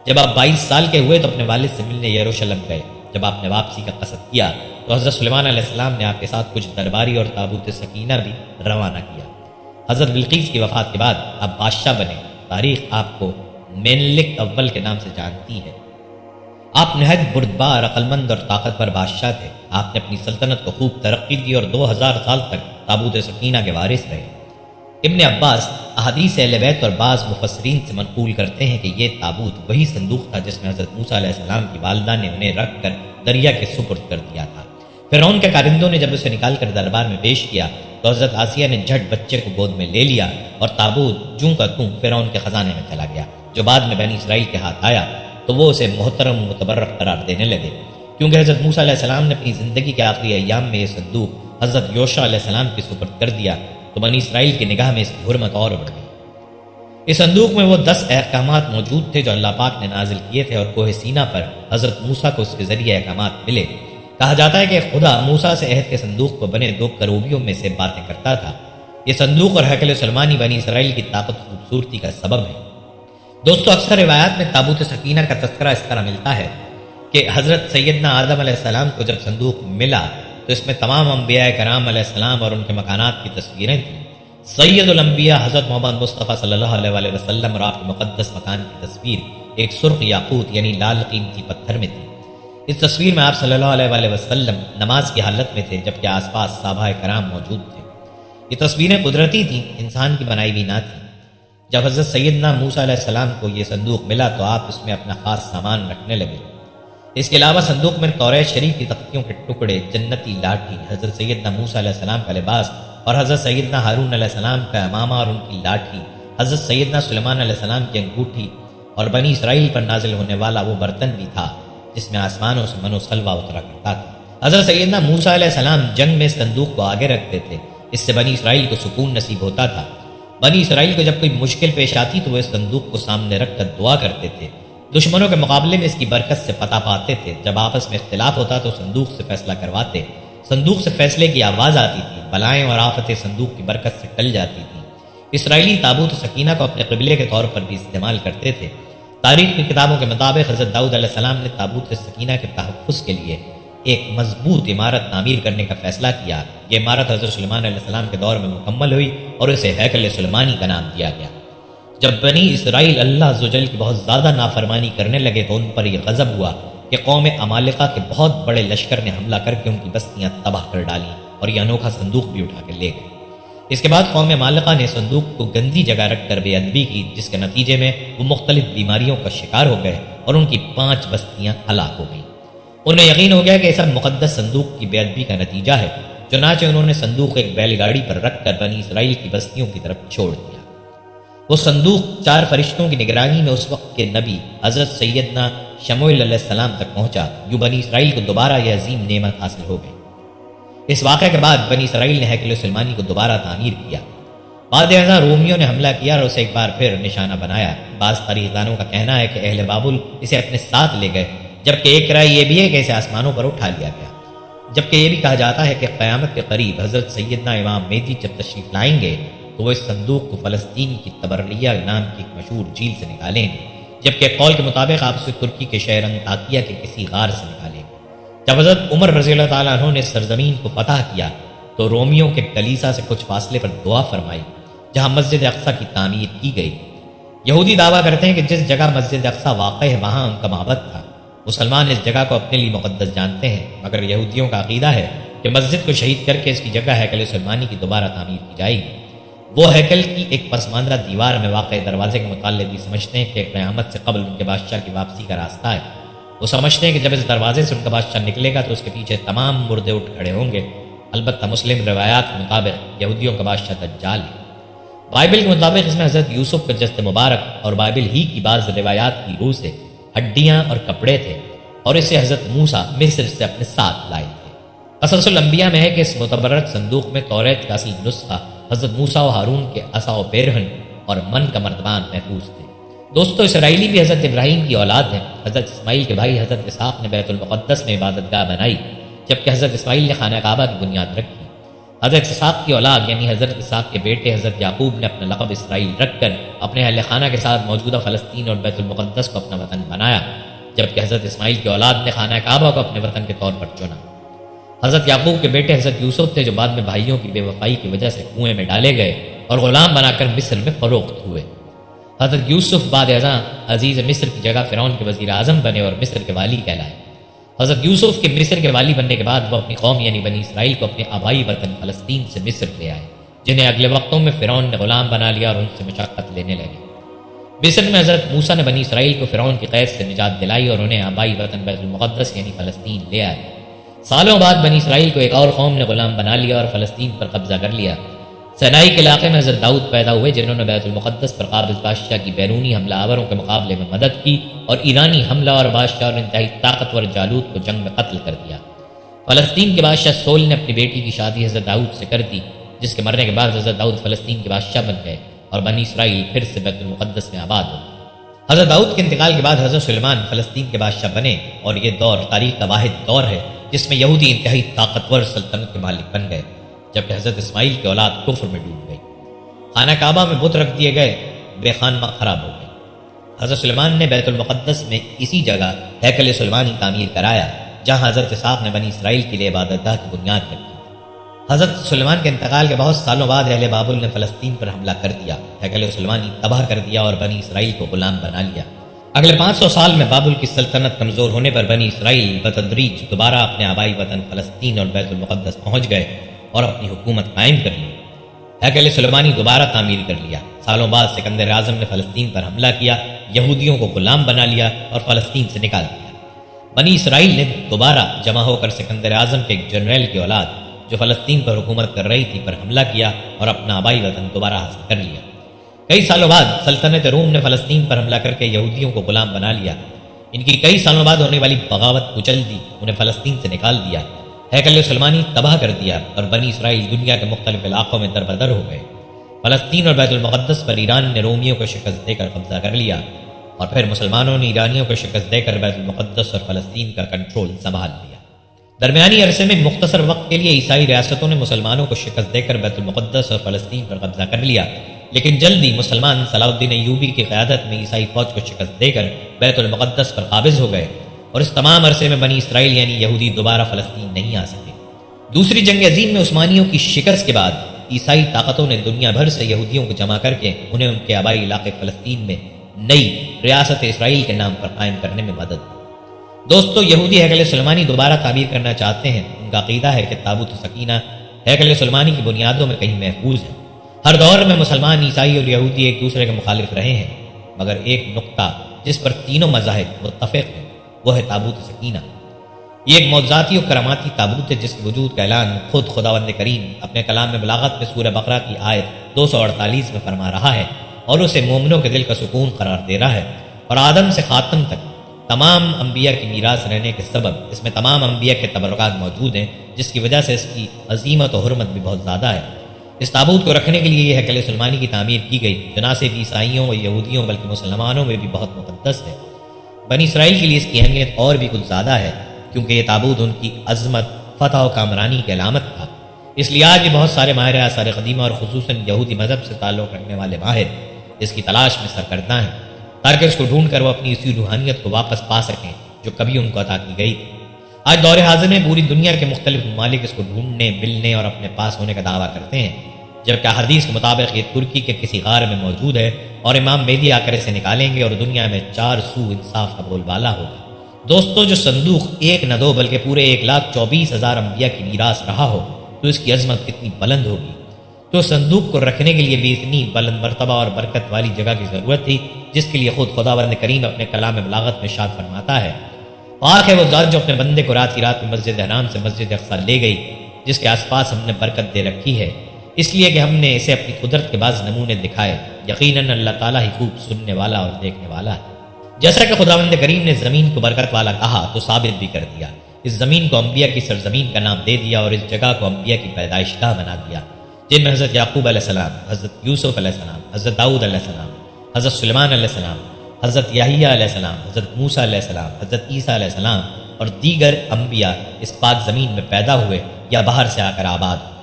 جب آپ 22 سال کے ہوئے تو اپنے والد سے ملنے یروشلم گئے۔ جب آپ نے واپسی کا قصد کیا تو حضرت سلیمان علیہ السلام نے آپ کے ساتھ کچھ درباری اور تابوت سکینہ بھی روانہ کیا۔ حضرت بلقیس کی وفات کے بعد آپ بادشاہ بنے۔ تاریخ آپ کو مینلک اول کے نام سے جانتی ہے۔ آپ نہایت بردبار، عقلمند اور طاقتور بادشاہ تھے۔ آپ نے اپنی سلطنت کو خوب ترقی دی اور 2000 سال تک تابوت سکینہ کے وارث رہے۔ ابن عباس احادیث اہل بیت اور بعض مفسرین سے منقول کرتے ہیں کہ یہ تابوت وہی صندوق تھا جس میں حضرت موسیٰ علیہ السلام کی والدہ نے انہیں رکھ کر دریا کے سپرد کر دیا تھا۔ فرعون کے کارندوں نے جب اسے نکال کر دربار میں پیش کیا تو حضرت آسیہ نے جھٹ بچے کو گود میں لے لیا اور تابوت جوں کا توں فرعون کے خزانے میں چلا گیا۔ جو بعد میں بنی اسرائیل کے ہاتھ آیا تو وہ اسے محترم و متبرک قرار دینے لگے، کیونکہ حضرت موسیٰ علیہ السلام نے اپنی زندگی کے آخری ایام میں یہ صندوق حضرت یوشع علیہ السلام کی سپرد کر دیا تو بنی اسرائیل کی نگاہ میں اس کی حرمت اور بڑھ گئی۔ اس صندوق میں وہ 10 احکامات موجود تھے جو اللہ پاک نے نازل کیے تھے اور کوہ سینا پر حضرت موسیٰ کو اس کے ذریعے احکامات ملے۔ کہا جاتا ہے کہ خدا موسیٰ سے عہد کے صندوق کو بنے 2 کروبیوں میں سے باتیں کرتا تھا۔ یہ صندوق اور ہیکل سلیمانی بنی اسرائیل کی طاقت خوبصورتی کا سبب ہے۔ دوستو، اکثر روایات میں تابوت سکینہ کا تذکرہ اس طرح ملتا ہے کہ حضرت سیدنا آدم علیہ السلام کو جب صندوق ملا تو اس میں تمام انبیاء کرام علیہ السلام اور ان کے مکانات کی تصویریں تھیں۔ سید الانبیاء حضرت محمد مصطفیٰ صلی اللہ علیہ وآلہ وسلم اور آپ کے مقدس مکان کی تصویر ایک سرخ یاقوت یعنی لال قیمتی پتھر میں تھی۔ اس تصویر میں آپ صلی اللہ علیہ وآلہ وسلم نماز کی حالت میں تھے، جبکہ آس پاس صحابہ کرام موجود تھے۔ یہ تصویریں قدرتی تھیں، انسان کی بنائی ہوئی نہ تھیں۔ جب حضرت سیدنا موسیٰ علیہ السلام کو یہ صندوق ملا تو آپ اس میں اپنا خاص سامان رکھنے لگے۔ اس کے علاوہ صندوق میں توریت شریف کی تختیوں کے ٹکڑے، جنتی لاٹھی، حضرت سیدنا موسیٰ علیہ السلام کا لباس اور حضرت سیدنا ہارون علیہ السلام کا امامہ اور ان کی لاٹھی، حضرت سیدنا سلیمان علیہ السلام کی انگوٹھی اور بنی اسرائیل پر نازل ہونے والا وہ برتن بھی تھا جس میں آسمانوں سے من و سلوہ اترا کرتا تھا۔ حضرت سیدنا موسیٰ علیہ السلام جنگ میں صندوق کو آگے رکھتے تھے، اس سے بنی اسرائیل کو سکون نصیب ہوتا تھا۔ بنی اسرائیل کو جب کوئی مشکل پیش آتی تو وہ اس صندوق کو سامنے رکھ کر دعا کرتے تھے، دشمنوں کے مقابلے میں اس کی برکت سے فتح پاتے تھے۔ جب آپس میں اختلاف ہوتا تو صندوق سے فیصلہ کرواتے، صندوق سے فیصلے کی آواز آتی تھی، بلائیں اور آفتیں صندوق کی برکت سے ٹل جاتی تھیں۔ اسرائیلی تابوت سکینہ کو اپنے قبلے کے طور پر بھی استعمال کرتے تھے۔ تاریخ کی کتابوں کے مطابق حضرت داؤد علیہ السلام نے تابوت سکینہ کے تحفظ کے لیے ایک مضبوط عمارت تعمیر کرنے کا فیصلہ کیا۔ یہ عمارت حضرت سلیمان علیہ السلام کے دور میں مکمل ہوئی اور اسے ہیکل سلیمانی کا نام دیا گیا۔ جب بنی اسرائیل اللہ عز و جل کی بہت زیادہ نافرمانی کرنے لگے تو ان پر یہ غضب ہوا کہ قوم عمالقہ کے بہت بڑے لشکر نے حملہ کر کے ان کی بستیاں تباہ کر ڈالیں اور یہ انوکھا صندوق بھی اٹھا کے لے گئے۔ اس کے بعد قوم عمالقہ نے صندوق کو گندی جگہ رکھ کر بے ادبی کی، جس کے نتیجے میں وہ مختلف بیماریوں کا شکار ہو گئے اور ان کی 5 بستیاں ہلاک ہو گئیں۔ انہیں یقین ہو گیا کہ یہ سب مقدس صندوق کی بے ادبی کا نتیجہ ہے، چنانچہ انہوں نے صندوق ایک بیل گاڑی پر رکھ کر بنی اسرائیل کی بستیوں کی طرف چھوڑ دیا۔ وہ صندوق 4 فرشتوں کی نگرانی میں اس وقت کے نبی حضرت سیدنا شموئیل علیہ السلام تک پہنچا۔ یوں بنی اسرائیل کو دوبارہ یہ عظیم نعمت حاصل ہو گئی۔ اس واقعے کے بعد بنی اسرائیل نے ہیکل سلیمانی کو دوبارہ تعمیر کیا۔ بعد ازاں رومیوں نے حملہ کیا اور اسے ایک بار پھر نشانہ بنایا۔ بعض تاریخ دانوں کا کہنا ہے کہ اہل بابل اسے اپنے ساتھ لے گئے، جبکہ ایک رائے یہ بھی ہے کہ اسے آسمانوں پر اٹھا لیا گیا۔ جبکہ یہ بھی کہا جاتا ہے کہ قیامت کے قریب حضرت سیدنا امام مہدی جب تشریف لائیں گے تو وہ اس صندوق کو فلسطین کی تبرلیہ نام کی ایک مشہور جھیل سے نکالیں گے، جبکہ ایک قول کے مطابق آپ اسے ترکی کے شہر انطاکیہ کے کسی غار سے نکالیں گے۔ جب حضرت عمر رضی اللہ تعالیٰ عنہ نے سرزمین کو فتح کیا تو رومیوں کے کلیسا سے کچھ فاصلے پر دعا فرمائی جہاں مسجد اقصیٰ کی تعمیر کی گئی۔ یہودی دعویٰ کرتے ہیں کہ جس جگہ مسجد اقصیٰ واقع ہے وہاں ان کا معبد تھا۔ مسلمان اس جگہ کو اپنے لیے مقدس جانتے ہیں، مگر یہودیوں کا عقیدہ ہے کہ مسجد کو شہید کر کے اس کی جگہ ہیکل سلیمانی کی دوبارہ تعمیر کی جائے گی۔ وہ ہیکل کی ایک پسماندہ دیوار میں واقع دروازے کے متعلق بھی سمجھتے ہیں کہ قیامت سے قبل ان کے بادشاہ کی واپسی کا راستہ ہے۔ وہ سمجھتے ہیں کہ جب اس دروازے سے ان کا بادشاہ نکلے گا تو اس کے پیچھے تمام مردے اٹھ کھڑے ہوں گے۔ البتہ مسلم روایات کے مطابق یہودیوں کا بادشاہ دجال ہے۔ بائبل کے مطابق اس میں حضرت یوسف کا جسد مبارک اور بائبل ہی کی بعض روایات کی روح سے ہڈیاں اور کپڑے تھے اور اسے حضرت موسیٰ مصر سے اپنے ساتھ لائے تھے۔ قصص الانبیاء میں ہے کہ اس متبرک صندوق میں توریت کا اصل نسخہ حضرت موسیٰ و ہارون کے عصا و پیرہن اور من کا مردبان محفوظ تھے۔ دوستو، اسرائیلی بھی حضرت ابراہیم کی اولاد ہیں۔ حضرت اسماعیل کے بھائی حضرت اسحاق نے بیت المقدس میں عبادت گاہ بنائی، جبکہ حضرت اسماعیل نے خانہ کعبہ کی بنیاد رکھی۔ حضرت اسحاق کی اولاد یعنی حضرت اسحاق کے بیٹے حضرت یعقوب نے اپنا لقب اسرائیل رکھ کر اپنے اہل خانہ کے ساتھ موجودہ فلسطین اور بیت المقدس کو اپنا وطن بنایا، جبکہ حضرت اسماعیل کی اولاد نے خانہ کعبہ کو اپنے وطن کے طور پر چنا۔ حضرت یعقوب کے بیٹے حضرت یوسف تھے جو بعد میں بھائیوں کی بے وفائی کی وجہ سے کنویں میں ڈالے گئے اور غلام بنا کر مصر میں فروخت ہوئے۔ حضرت یوسف بعد ازاں عزیز مصر کی جگہ فرعون کے وزیر اعظم بنے اور مصر کے والی کہلائے۔ حضرت یوسف کے مصر کے والی بننے کے بعد وہ اپنی قوم یعنی بنی اسرائیل کو اپنے آبائی وطن فلسطین سے مصر لے آئے، جنہیں اگلے وقتوں میں فرعون نے غلام بنا لیا اور ان سے مشقت لینے لگے۔ مصر میں حضرت موسیٰ نے بنی اسرائیل کو فرعون کی قید سے نجات دلائی اور انہیں آبائی وطن بیت المقدس یعنی فلسطین لے آئے۔ سالوں بعد بنی اسرائیل کو ایک اور قوم نے غلام بنا لیا اور فلسطین پر قبضہ کر لیا۔ سینائی کے علاقے میں حضرت داؤد پیدا ہوئے جنہوں نے بیت المقدس پر قابض بادشاہ کی بیرونی حملہ آوروں کے مقابلے میں مدد کی اور ایرانی حملہ اور بادشاہ اور انتہائی طاقتور جالوت کو جنگ میں قتل کر دیا۔ فلسطین کے بادشاہ سول نے اپنی بیٹی کی شادی حضرت داؤد سے کر دی، جس کے مرنے کے بعد حضرت داؤد فلسطین کے بادشاہ بن گئے اور بنی اسرائیل پھر سے بیت المقدس میں آباد ہو۔ حضرت داؤد کے انتقال کے بعد حضرت سلیمان فلسطین کے بادشاہ بنے اور یہ دور تاریخ کا واحد دور ہے جس میں یہودی انتہائی طاقتور سلطنت کے مالک بن گئے، جبکہ حضرت اسماعیل کی اولاد کفر میں ڈوب گئی۔ خانہ کعبہ میں بت رکھ دیے گئے، بے خانمہ خراب ہو گئے۔ حضرت سلیمان نے بیت المقدس میں اسی جگہ ہیکل سلیمانی تعمیر کرایا جہاں حضرت اسحاق نے بنی اسرائیل کے لیے عبادت گاہ کی بنیاد رکھی۔ حضرت سلیمان کے انتقال کے بہت سالوں بعد اہل بابل نے فلسطین پر حملہ کر دیا، ہیکل سلیمانی تباہ کر دیا اور بنی اسرائیل کو غلام بنا لیا۔ اگلے 500 سال میں بابل کی سلطنت کمزور ہونے پر بنی اسرائیل بتدریج دوبارہ اپنے آبائی وطن فلسطین اور بیت المقدس پہنچ گئے اور اپنی حکومت قائم کر لی۔ ہیکل سلیمانی دوبارہ تعمیر کر لیا۔ سالوں بعد سکندر اعظم نے فلسطین پر حملہ کیا، یہودیوں کو غلام بنا لیا اور فلسطین سے نکال دیا۔ بنی اسرائیل نے دوبارہ جمع ہو کر سکندر اعظم کے ایک جنرل کی اولاد جو فلسطین پر حکومت کر رہی تھی پر حملہ کیا اور اپنا آبائی وطن دوبارہ حاصل کر لیا۔ کئی سالوں بعد سلطنت روم نے فلسطین پر حملہ کر کے یہودیوں کو غلام بنا لیا۔ ان کی کئی سالوں بعد ہونے والی بغاوت کچل دی، انہیں فلسطین سے نکال دیا، ہیکل سلیمانی تباہ کر دیا اور بنی اسرائیل دنیا کے مختلف علاقوں میں دربدر ہو گئے۔ فلسطین اور بیت المقدس پر ایران نے رومیوں کو شکست دے کر قبضہ کر لیا اور پھر مسلمانوں نے ایرانیوں کو شکست دے کر بیت المقدس اور فلسطین کا کنٹرول سنبھال لیا۔ درمیانی عرصے میں مختصر وقت کے لیے عیسائی ریاستوں نے مسلمانوں کو شکست دے کر بیت المقدس اور فلسطین پر قبضہ کر لیا، لیکن جلدی مسلمان صلاح الدین ایوبی کی قیادت میں عیسائی فوج کو شکست دے کر بیت المقدس پر قابض ہو گئے اور اس تمام عرصے میں بنی اسرائیل یعنی یہودی دوبارہ فلسطین نہیں آ سکے۔ دوسری جنگ عظیم میں عثمانیوں کی شکست کے بعد عیسائی طاقتوں نے دنیا بھر سے یہودیوں کو جمع کر کے انہیں ان کے آبائی علاقے فلسطین میں نئی ریاست اسرائیل کے نام پر قائم کرنے میں مدد دی۔ دوستو، یہودی ہیکل سلیمانی دوبارہ تعمیر کرنا چاہتے ہیں۔ ان کا عقیدہ ہے کہ تابوت سکینہ ہیکل سلیمانی کی بنیادوں میں کہیں محفوظ ہے۔ ہر دور میں مسلمان، عیسائی اور یہودی ایک دوسرے کے مخالف رہے ہیں، مگر ایک نقطہ جس پر تینوں مذاہب متفق ہیں وہ ہے تابوت سکینہ۔ یہ ایک معجزاتی اور کراماتی تابوت ہے جس کے وجود کا اعلان خود خداوند کریم اپنے کلام میں بلاغت میں سورہ بقرہ کی آیت 248 میں فرما رہا ہے اور اسے مومنوں کے دل کا سکون قرار دے رہا ہے، اور آدم سے خاتم تک تمام انبیاء کی میراث رہنے کے سبب اس میں تمام انبیاء کے تبرکات موجود ہیں، جس کی وجہ سے اس کی عظیمت و حرمت بھی بہت زیادہ ہے۔ اس تابوت کو رکھنے کے لیے یہ ہیکل سلیمانی کی تعمیر کی گئی، جو نہ صرف عیسائیوں و یہودیوں بلکہ مسلمانوں میں بھی بہت مقدس ہے۔ بنی اسرائیل کے لیے اس کی اہمیت اور بھی کچھ زیادہ ہے، کیونکہ یہ تابوت ان کی عظمت، فتح و کامرانی کی علامت تھا۔ اس لیے آج بھی بہت سارے ماہر آثار قدیمہ اور خصوصاً یہودی مذہب سے تعلق رکھنے والے ماہر اس کی تلاش میں سرگرداں ہیں، تاکہ اس کو ڈھونڈ کر وہ اپنی اسی روحانیت کو واپس پا سکیں جو کبھی ان کو عطا کی گئی تھی۔ آج دور حاضر میں پوری دنیا کے مختلف ممالک اس کو ڈھونڈنے، ملنے اور اپنے پاس ہونے کا دعویٰ کرتے ہیں، جبکہ حدیث کے مطابق یہ ترکی کے کسی غار میں موجود ہے اور امام مہدی آ کر اسے نکالیں گے اور دنیا میں 4 سو انصاف کا بول بالا ہوگا۔ دوستو، جو صندوق ایک نہ دو بلکہ پورے 1,24,000 انبیاء کی میراث رہا ہو تو اس کی عظمت کتنی بلند ہوگی۔ تو صندوق کو رکھنے کے لیے بھی اتنی بلند مرتبہ اور برکت والی جگہ کی ضرورت تھی، جس کے لیے خود خداوند کریم اپنے کلام بلاغت میں ارشاد فرماتا ہے، پاک ہے وہ ذات جو اپنے بندے کو رات ہی رات میں مسجد حرام سے مسجد اقصی لے گئی، جس کے آس پاس ہم نے برکت دے رکھی ہے، اس لیے کہ ہم نے اسے اپنی قدرت کے بعض نمونے دکھائے۔ یقیناً اللہ تعالیٰ ہی خوب سننے والا اور دیکھنے والا ہے۔ جیسا کہ خداوند کریم نے زمین کو برکت والا کہا تو ثابت بھی کر دیا۔ اس زمین کو انبیاء کی سرزمین کا نام دے دیا اور اس جگہ کو انبیاء کی پیدائش گاہ بنا دیا، جن میں حضرت یعقوب علیہ السلام، حضرت یوسف علیہ السلام، حضرت داؤد علیہ السلام، حضرت سلیمان علیہ السلام، حضرت یحییٰ علیہ السلام، حضرت موسیٰ علیہ السلام، حضرت عیسیٰ علیہ السلام اور دیگر انبیاء اس پاک زمین میں پیدا ہوئے یا باہر سے آ کر آباد ہوئے۔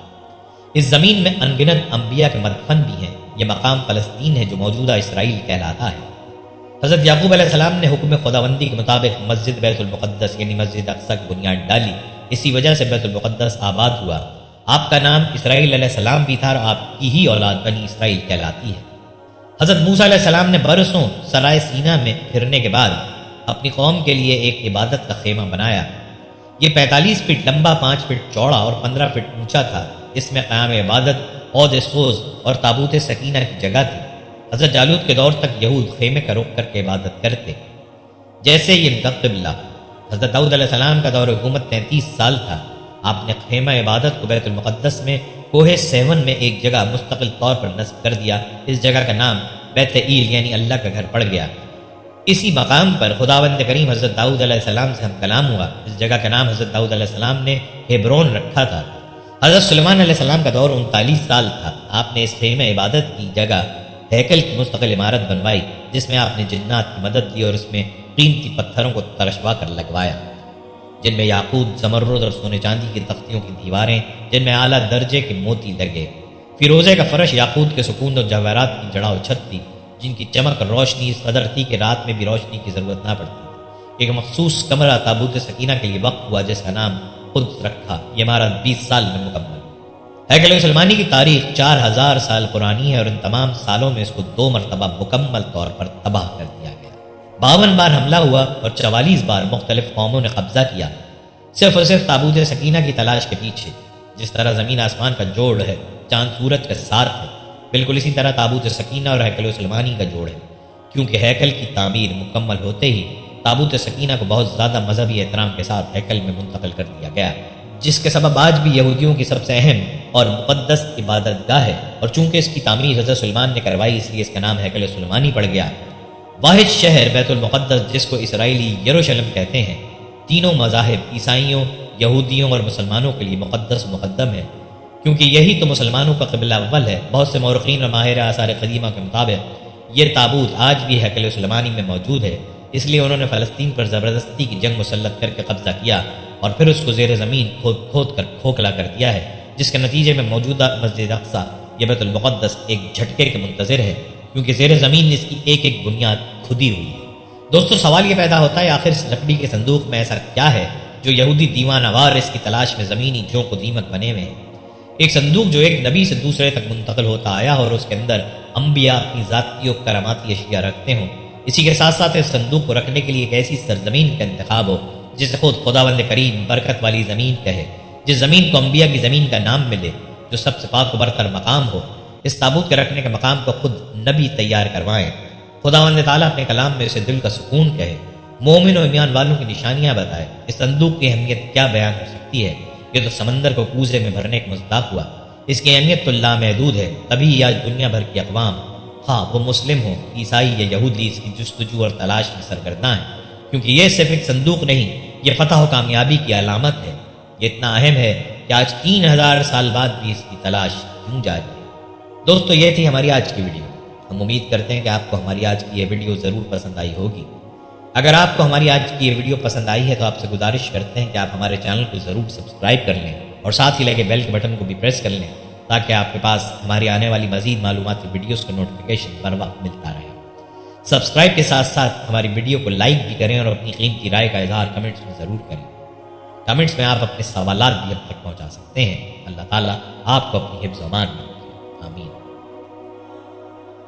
اس زمین میں انگنت انبیاء کے مدفن بھی ہیں۔ یہ مقام فلسطین ہے جو موجودہ اسرائیل کہلاتا ہے۔ حضرت یعقوب علیہ السلام نے حکم خداوندی کے مطابق مسجد بیت المقدس یعنی مسجد اقصی کی بنیاد ڈالی، اسی وجہ سے بیت المقدس آباد ہوا۔ آپ کا نام اسرائیل علیہ السلام بھی تھا اور آپ کی ہی اولاد بنی اسرائیل کہلاتی ہے۔ حضرت موسیٰ علیہ السلام نے برسوں سرائے سینا میں پھرنے کے بعد اپنی قوم کے لیے ایک عبادت کا خیمہ بنایا۔ یہ 45 فٹ لمبا، 5 فٹ چوڑا اور 15 فٹ اونچا تھا۔ اس میں قیام عبادت، عود سوز اور تابوت سکینہ کی جگہ تھی۔ حضرت جالوت کے دور تک یہود خیمے کا رخ کر کے عبادت کرتے، جیسے یہ قبلہ۔ حضرت داؤد علیہ السلام کا دور حکومت 33 سال تھا۔ آپ نے خیمہ عبادت کو بیت المقدس میں کوہ سیون میں ایک جگہ مستقل طور پر نصب کر دیا۔ اس جگہ کا نام بیت ایل یعنی اللہ کا گھر پڑ گیا۔ اسی مقام پر خداوند کریم حضرت داؤد علیہ السلام سے ہم کلام ہوا۔ اس جگہ کا نام حضرت داؤد علیہ السلام نے ہیبرون رکھا تھا۔ حضرت سلیمان علیہ السلام کا دور 39 سال تھا۔ آپ نے اس خیمہ عبادت کی جگہ ہیکل کی مستقل عمارت بنوائی، جس میں آپ نے جنات کی مدد دی اور اس میں قیمتی پتھروں کو ترشوا کر لگوایا، جن میں یاقوت، زمرد اور سونے چاندی کی تختیوں کی دیواریں، جن میں اعلیٰ درجے کے موتی لگے، فیروزے کا فرش، یاقوت کے سکون اور جواہرات کی جڑاؤ چھت تھی، جن کی چمک اور روشنی اس قدر تھی کہ رات میں بھی روشنی کی ضرورت نہ پڑتی۔ ایک مخصوص کمرہ تابوت سکینہ کے لیے وقف ہوا، جس کا نام قدس رکھا۔ یہ عمارت 20 سال میں مکمل۔ ہیکل سلیمانی کی تاریخ 4000 سال پرانی ہے اور ان تمام سالوں میں اس کو 2 مرتبہ مکمل طور پر تباہ کر دیا گیا۔ 52 بار حملہ ہوا اور 44 بار مختلف قوموں نے قبضہ کیا، صرف اور صرف تابوت سکینہ کی تلاش کے پیچھے۔ جس طرح زمین آسمان کا جوڑ ہے، چاند سورج کا ساتھ ہے، بالکل اسی طرح تابوت سکینہ اور ہیکل سلیمانی کا جوڑ ہے، کیونکہ ہیکل کی تعمیر مکمل ہوتے ہی تابوت سکینہ کو بہت زیادہ مذہبی احترام کے ساتھ ہیکل میں منتقل کر دیا گیا، جس کے سبب آج بھی یہودیوں کی سب سے اہم اور مقدس عبادت گاہ ہے، اور چونکہ اس کی تعمیر حضرت سلیمان نے کروائی اس لیے اس کا نام ہیکل سلیمانی پڑ گیا۔ واحد شہر بیت المقدس، جس کو اسرائیلی یروشلم کہتے ہیں، تینوں مذاہب عیسائیوں، یہودیوں اور مسلمانوں کے لیے مقدس مقدم ہے، کیونکہ یہی تو مسلمانوں کا قبلہ اول ہے۔ بہت سے مورخین اور ماہر آثار قدیمہ کے مطابق یہ تابوت آج بھی ہیکل سلیمانی میں موجود ہے، اس لیے انہوں نے فلسطین پر زبردستی کی جنگ مسلط کر کے قبضہ کیا اور پھر اس کو زیر زمین کھود کر کھوکھلا کر دیا ہے، جس کے نتیجے میں موجودہ مسجد اقصی یا بیت المقدس ایک جھٹکے کے منتظر ہے، کیونکہ زیر زمین اس کی ایک ایک بنیاد کھدی ہوئی ہے۔ دوستو، سوال یہ پیدا ہوتا ہے، آخر اس لکڑی کے صندوق میں ایسا کیا ہے جو یہودی دیوانہ وار اس کی تلاش میں زمینی جھونک و دیمک بنے ہوئے ہیں؟ ایک صندوق جو ایک نبی سے دوسرے تک منتقل ہوتا آیا اور اس کے اندر انبیاء اپنی ذاتی و کراماتی اشیاء رکھتے ہوں، اسی کے ساتھ ساتھ اس صندوق کو رکھنے کے لیے ایک ایسی سرزمین کا انتخاب ہو جسے خود خداوند کریم برکت والی زمین کہے، جس زمین کو انبیاء کی زمین کا نام ملے، جو سب سے پاک و برتر مقام ہو۔ اس تابوت کے رکھنے کے مقام کو خود نبی تیار کروائیں۔ خداوند تعالیٰ اپنے کلام میں اسے دل کا سکون کہے، مومن و ایمان والوں کی نشانیاں بتائے۔ اس صندوق کی اہمیت کیا بیان ہو سکتی ہے؟ یہ تو سمندر کو کوزے میں بھرنے کا مصداق ہوا۔ اس کی اہمیت تو لامحدود ہے، تبھی آج دنیا بھر کی اقوام، خواہ وہ مسلم ہوں، عیسائی یا یہودی، اس کی جستجو اور تلاش میں سرگرداں ہیں، کیونکہ یہ صرف ایک صندوق نہیں، یہ فتح و کامیابی کی علامت ہے۔ یہ اتنا اہم ہے کہ آج 3000 سال بعد بھی اس کی تلاش کیوں جاری ہے۔ دوستو، یہ تھی ہماری آج کی ویڈیو۔ ہم امید کرتے ہیں کہ آپ کو ہماری آج کی یہ ویڈیو ضرور پسند آئی ہوگی۔ اگر آپ کو ہماری آج کی یہ ویڈیو پسند آئی ہے تو آپ سے گزارش کرتے ہیں کہ آپ ہمارے چینل کو ضرور سبسکرائب کر لیں اور ساتھ ہی لگے بیل کے بٹن کو بھی پریس کر لیں تاکہ آپ کے پاس ہماری آنے والی مزید معلوماتی ویڈیوز کا نوٹیفیکیشن بر وقت ملتا رہے۔ سبسکرائب کے ساتھ ساتھ ہماری ویڈیو کو لائک بھی کریں اور اپنی قیمتی رائے کا اظہار کمنٹس میں ضرور کریں۔ کمنٹس میں آپ اپنے سوالات بھی اب تک پہنچا سکتے ہیں۔ اللہ تعالیٰ آپ کو اپنی حفظ و امان میں رکھے۔ آمین۔